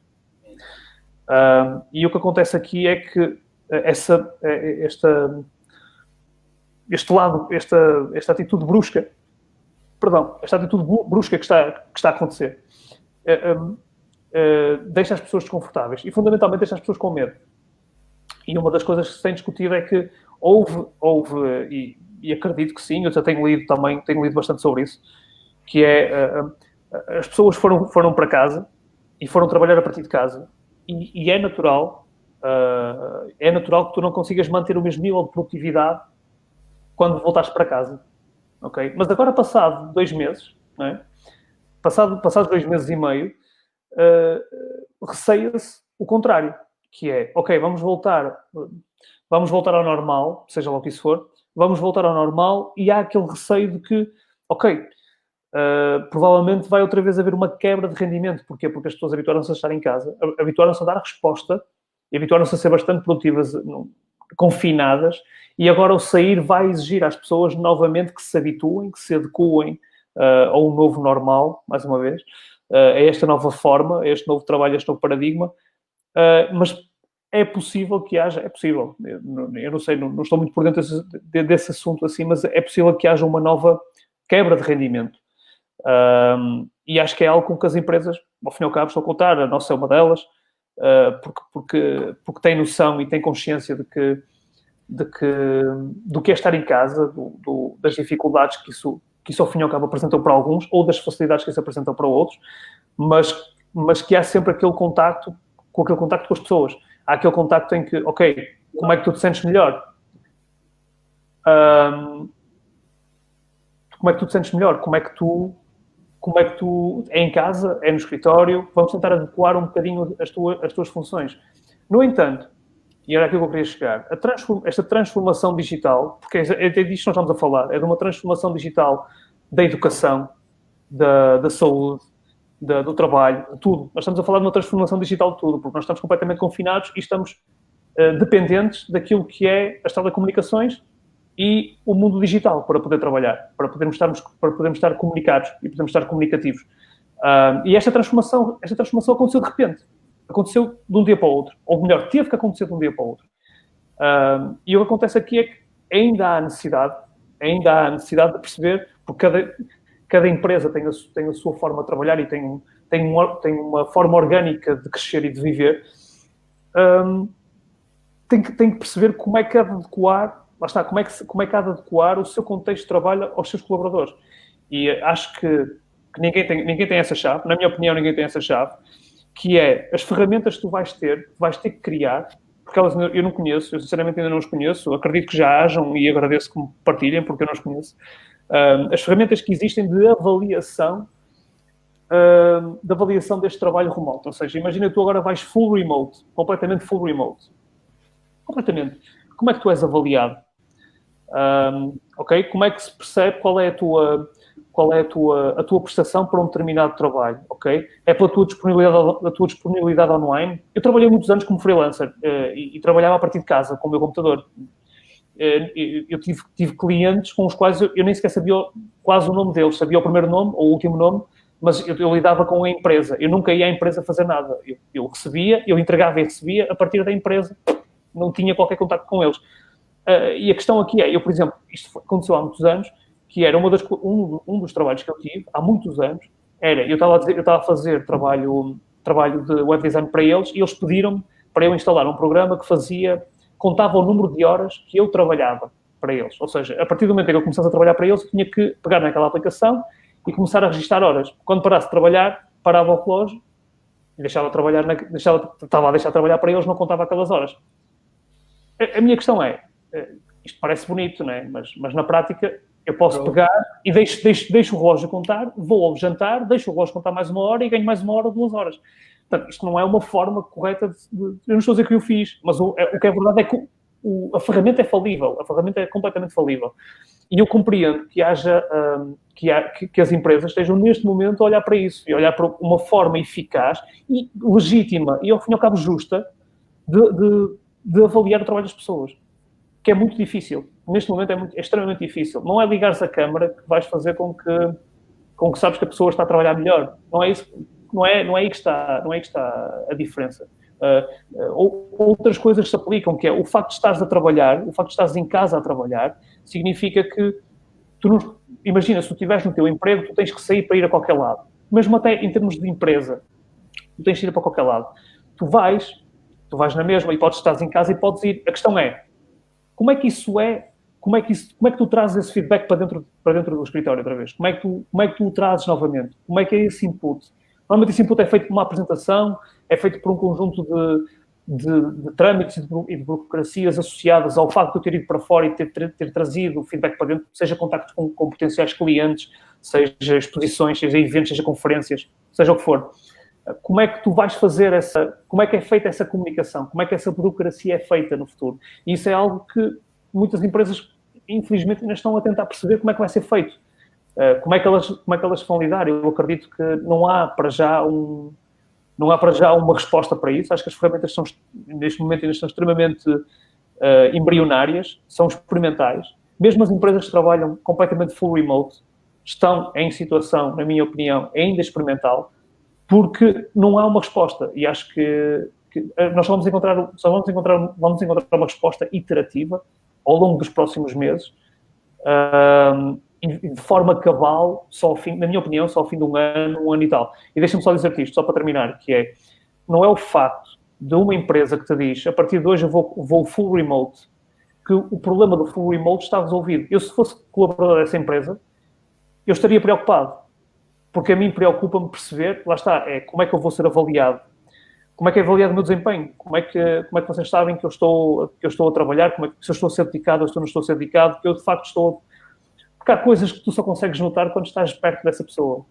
E o que acontece aqui é que esta atitude brusca que está a acontecer, deixa as pessoas desconfortáveis e, fundamentalmente, deixa as pessoas com medo. E uma das coisas que se tem discutido é que houve e acredito que sim, eu já tenho lido bastante sobre isso, que é as pessoas foram para casa e foram trabalhar a partir de casa e é natural que tu não consigas manter o mesmo nível de produtividade quando voltares para casa, ok? Mas agora, passado 2 meses, não é? Passados 2 meses e meio, receia-se o contrário, que é, ok, vamos voltar ao normal, seja lá o que isso for, vamos voltar ao normal e há aquele receio de que, ok, provavelmente vai outra vez haver uma quebra de rendimento. Porquê? Porque as pessoas habituaram-se a estar em casa, habituaram-se a dar resposta e habituaram-se a ser bastante produtivas confinadas, e agora o sair vai exigir às pessoas novamente que se habituem, que se adequem ao novo normal, mais uma vez, a esta nova forma, a este novo trabalho, a este novo paradigma, mas é possível que haja, é possível, eu não sei, não estou muito por dentro desse assunto assim, mas é possível que haja uma nova quebra de rendimento. E acho que é algo com que as empresas, ao fim e ao cabo, estão a contar, a nossa é uma delas, porque tem noção e tem consciência do que é estar em casa, das dificuldades que isso ao fim e ao cabo apresentam para alguns, ou das facilidades que isso apresentam para outros, mas que há sempre aquele contacto com as pessoas. Há aquele contacto em que, ok, como é que tu te sentes melhor? Como é que tu te sentes melhor? Como é que tu é em casa, é no escritório? Vamos tentar adequar um bocadinho as tuas funções. No entanto, e era aquilo que eu queria chegar, esta transformação digital, porque é disto que nós estamos a falar, é de uma transformação digital da educação, da saúde, do trabalho, de tudo. Nós estamos a falar de uma transformação digital de tudo, porque nós estamos completamente confinados e estamos dependentes daquilo que é as telecomunicações e o mundo digital para poder trabalhar, para podermos estar comunicados e podermos estar comunicativos. E esta transformação aconteceu de repente. Aconteceu de um dia para o outro. Ou melhor, teve que acontecer de um dia para o outro. E o que acontece aqui é que ainda há necessidade de perceber, porque cada empresa tem a sua forma de trabalhar e tem uma forma orgânica de crescer e de viver. Tem que perceber como é que há de adequar, lá está, como é que há de adequar o seu contexto de trabalho aos seus colaboradores. E acho que ninguém tem essa chave, na minha opinião, ninguém tem essa chave, que é as ferramentas que tu vais ter que criar, porque elas eu não conheço, eu sinceramente ainda não as conheço, acredito que já hajam e agradeço que me partilhem, porque eu não as conheço. As ferramentas que existem de avaliação deste trabalho remoto. Ou seja, imagina que tu agora vais full remote, completamente full remote. Completamente. Como é que tu és avaliado? Ok? Como é que se percebe qual é a tua prestação para um determinado trabalho, ok? É pela tua disponibilidade online. Eu trabalhei muitos anos como freelancer e trabalhava a partir de casa, com o meu computador. Eu tive clientes com os quais eu nem sequer sabia quase o nome deles, sabia o primeiro nome ou o último nome, mas eu lidava com a empresa. Eu nunca ia à empresa fazer nada. Eu recebia, eu entregava e recebia a partir da empresa. Não tinha qualquer contato com eles. E a questão aqui é, eu, por exemplo, isto aconteceu há muitos anos, que era um dos trabalhos que eu tive, há muitos anos, eu estava a fazer trabalho de web design para eles, e eles pediram-me para eu instalar um programa que contava o número de horas que eu trabalhava para eles. Ou seja, a partir do momento em que eu começasse a trabalhar para eles, eu tinha que pegar naquela aplicação e começar a registrar horas. Quando parasse de trabalhar, parava o relógio e estava a deixar de trabalhar para eles, não contava aquelas horas. A minha questão é, isto parece bonito, não é? Mas na prática eu posso pegar e deixo o relógio contar, vou ao jantar, deixo o relógio contar mais uma hora e ganho mais uma hora ou 2 horas. Portanto, isto não é uma forma correta eu não estou a dizer que eu fiz, mas o que é verdade é que a ferramenta é falível, a ferramenta é completamente falível. E eu compreendo que que as empresas estejam neste momento a olhar para isso e a olhar para uma forma eficaz e legítima e, ao fim e ao cabo, justa de avaliar o trabalho das pessoas. Que é muito difícil. Neste momento é extremamente difícil. Não é ligares a câmara que vais fazer com que sabes que a pessoa está a trabalhar melhor. Não é isso. Não é aí que está a diferença. Outras coisas se aplicam, que é o facto de estares a trabalhar, o facto de estares em casa a trabalhar, significa que imagina, se tu estiveres no teu emprego, tu tens que sair para ir a qualquer lado. Mesmo até em termos de empresa, tu tens que ir para qualquer lado. Tu vais na mesma e estás em casa e podes ir. A questão é, como é que tu trazes esse feedback para dentro do escritório outra vez? Como é que tu o trazes novamente? Como é que é esse input? Normalmente esse input é feito por uma apresentação, é feito por um conjunto de trâmites e de burocracias associadas ao facto de eu ter ido para fora e ter trazido o feedback para dentro, seja contacto com potenciais clientes, seja exposições, seja eventos, seja conferências, seja o que for. Como é que tu vais fazer como é que é feita essa comunicação? Como é que essa burocracia é feita no futuro? E isso é algo que muitas empresas, infelizmente, ainda estão a tentar perceber como é que vai ser feito. Como é que elas vão lidar? Eu acredito que não há para já uma resposta para isso. Acho que as ferramentas neste momento ainda estão extremamente embrionárias, são experimentais. Mesmo as empresas que trabalham completamente full remote estão em situação, na minha opinião, ainda experimental, porque não há uma resposta. E acho que nós vamos encontrar uma resposta iterativa ao longo dos próximos meses, de forma cabal, só ao fim, na minha opinião, só ao fim de um ano e tal. E deixa-me só dizer isto, só para terminar, que é, não é o facto de uma empresa que te diz, a partir de hoje eu vou full remote, que o problema do full remote está resolvido. Eu, se fosse colaborador dessa empresa, eu estaria preocupado. Porque a mim preocupa-me perceber, lá está, como é que eu vou ser avaliado. Como é que é avaliado o meu desempenho? Como é que vocês sabem que eu estou a trabalhar? Se eu estou a ser dedicado ou se eu não estou a ser dedicado? Porque eu, de facto, estou... Porque há coisas que tu só consegues notar quando estás perto dessa pessoa.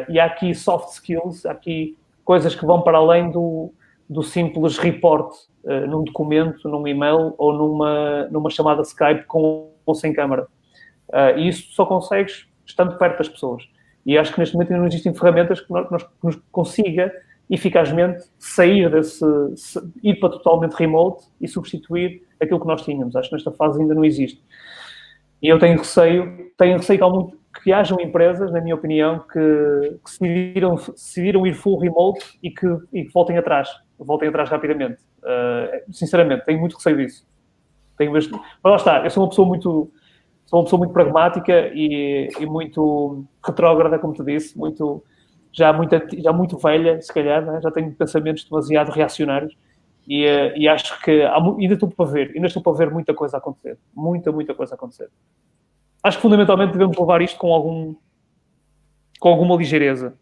E há aqui soft skills, há aqui coisas que vão para além do simples report num documento, num e-mail ou numa chamada Skype com ou sem câmara. E isso só consegues estando perto das pessoas. E acho que neste momento não existem ferramentas que nos consiga eficazmente ir para totalmente remote e substituir aquilo que nós tínhamos. Acho que nesta fase ainda não existe. E eu tenho receio que hajam empresas, na minha opinião, que decidiram ir full remote e que voltem atrás rapidamente. Sinceramente, tenho muito receio disso. Mas lá está, eu sou uma pessoa muito pragmática e muito retrógrada, como te disse, já muito velha, se calhar, né? Já tenho pensamentos demasiado reacionários e acho que ainda estou para ver muita coisa a acontecer. Muita coisa a acontecer. Acho que fundamentalmente devemos levar isto com alguma ligeireza.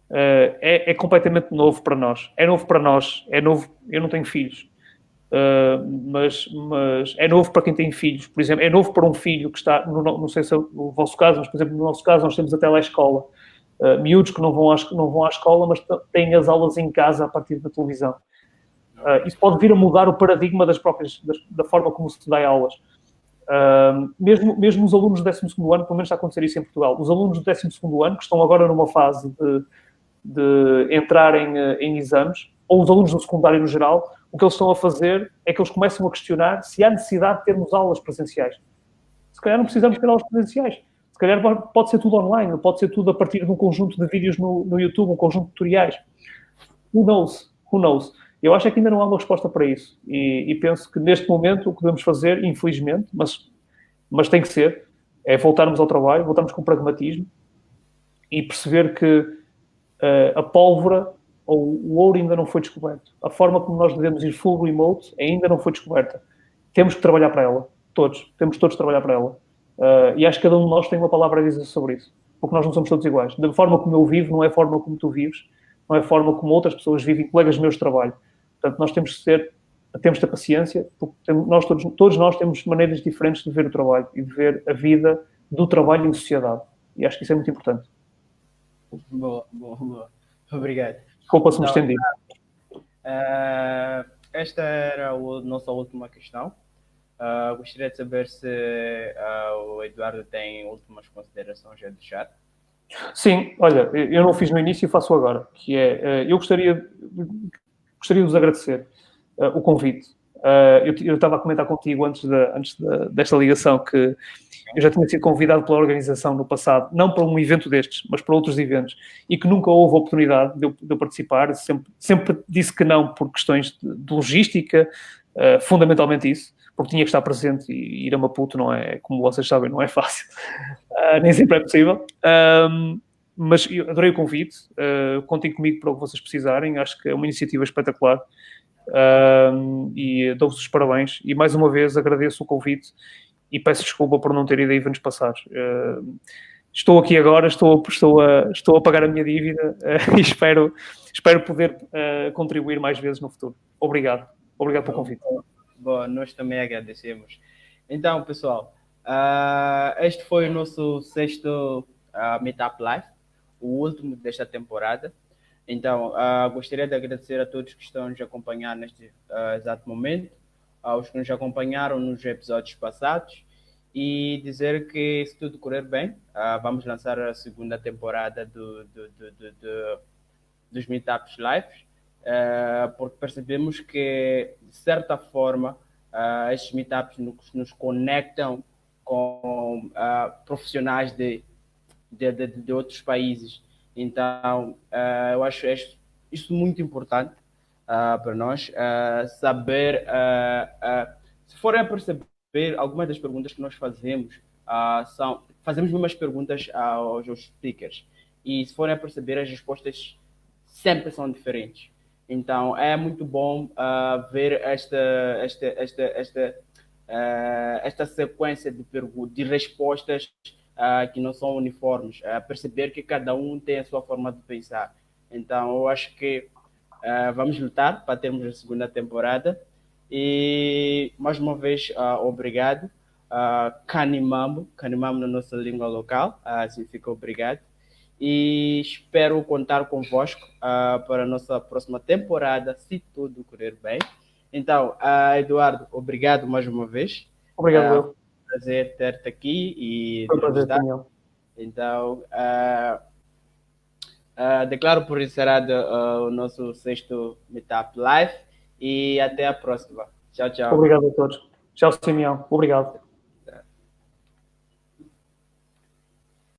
É completamente novo para nós. É novo para nós. É novo. Eu não tenho filhos. Mas é novo para quem tem filhos. Por exemplo, é novo para um filho que está, não sei se é o vosso caso, mas, por exemplo, no nosso caso, nós temos a telescola. Miúdos que não vão à escola, mas têm as aulas em casa a partir da televisão. Isso pode vir a mudar o paradigma da forma como se dá aulas. Mesmo os alunos do 12º ano, pelo menos está a acontecer isso em Portugal, os alunos do 12º ano, que estão agora numa fase de entrar em exames, ou os alunos do secundário no geral, o que eles estão a fazer é que eles começam a questionar se há necessidade de termos aulas presenciais. Se calhar não precisamos ter aulas presenciais. Se calhar pode ser tudo online, pode ser tudo a partir de um conjunto de vídeos no YouTube, um conjunto de tutoriais. Who knows? Eu acho que ainda não há uma resposta para isso. E penso que neste momento o que devemos fazer, infelizmente, mas tem que ser, é voltarmos ao trabalho, voltarmos com pragmatismo e perceber que a pólvora ou o ouro ainda não foi descoberto. A forma como nós devemos ir full remote ainda não foi descoberta. Temos que trabalhar para ela. Temos todos de trabalhar para ela. E acho que cada um de nós tem uma palavra a dizer sobre isso. Porque nós não somos todos iguais. Da forma como eu vivo não é a forma como tu vives, não é a forma como outras pessoas vivem, colegas meus de trabalho. Portanto, nós temos de ter paciência, porque todos nós temos maneiras diferentes de ver o trabalho e de ver a vida do trabalho em sociedade. E acho que isso é muito importante. Boa. Obrigado. Desculpa se me estendi. Esta era a nossa última questão. Gostaria de saber se o Eduardo tem últimas considerações a deixar. Sim, olha, eu não fiz no início e faço agora, que é, eu gostaria de vos agradecer o convite. Eu estava a comentar contigo antes desta ligação que eu já tinha sido convidado pela organização no passado, não para um evento destes, mas para outros eventos, e que nunca houve oportunidade de eu participar. Sempre disse que não por questões de logística, fundamentalmente isso, porque tinha que estar presente e ir a Maputo não é, como vocês sabem, não é fácil. Nem sempre é possível. Mas eu adorei o convite. Contem comigo para o que vocês precisarem. Acho que é uma iniciativa espetacular. E dou-vos os parabéns. E mais uma vez agradeço o convite e peço desculpa por não ter ido a eventos passados. Estou aqui agora, estou a pagar a minha dívida e espero poder contribuir mais vezes no futuro. Obrigado pelo convite. Bom, nós também agradecemos. Então, pessoal, este foi o nosso 6º Meetup Live, o último desta temporada. Então, gostaria de agradecer a todos que estão nos acompanhando neste exato momento, aos que nos acompanharam nos episódios passados, e dizer que, se tudo correr bem, vamos lançar a 2ª temporada dos Meetups Lives. porque percebemos que, de certa forma, estes meetups nos conectam com profissionais de outros países. Então, eu acho isso muito importante para nós, saber, se forem a perceber, algumas das perguntas que nós fazemos fazemos mesmas perguntas aos speakers, e se forem a perceber, as respostas sempre são diferentes. Então, é muito bom ver esta sequência de respostas que não são uniformes, perceber que cada um tem a sua forma de pensar. Então, eu acho que vamos lutar para termos a segunda temporada. E, mais uma vez, obrigado. Kanimamo na nossa língua local, significa obrigado. E espero contar convosco para a nossa próxima temporada, se tudo correr bem. Então, Eduardo, obrigado mais uma vez. Obrigado, eu. Prazer ter-te aqui e Foi um prazer, entrevistar. Daniel. Então, declaro por encerrado o nosso sexto Meetup Live e até a próxima. Tchau, tchau. Obrigado a todos. Tchau, Simeão. Obrigado.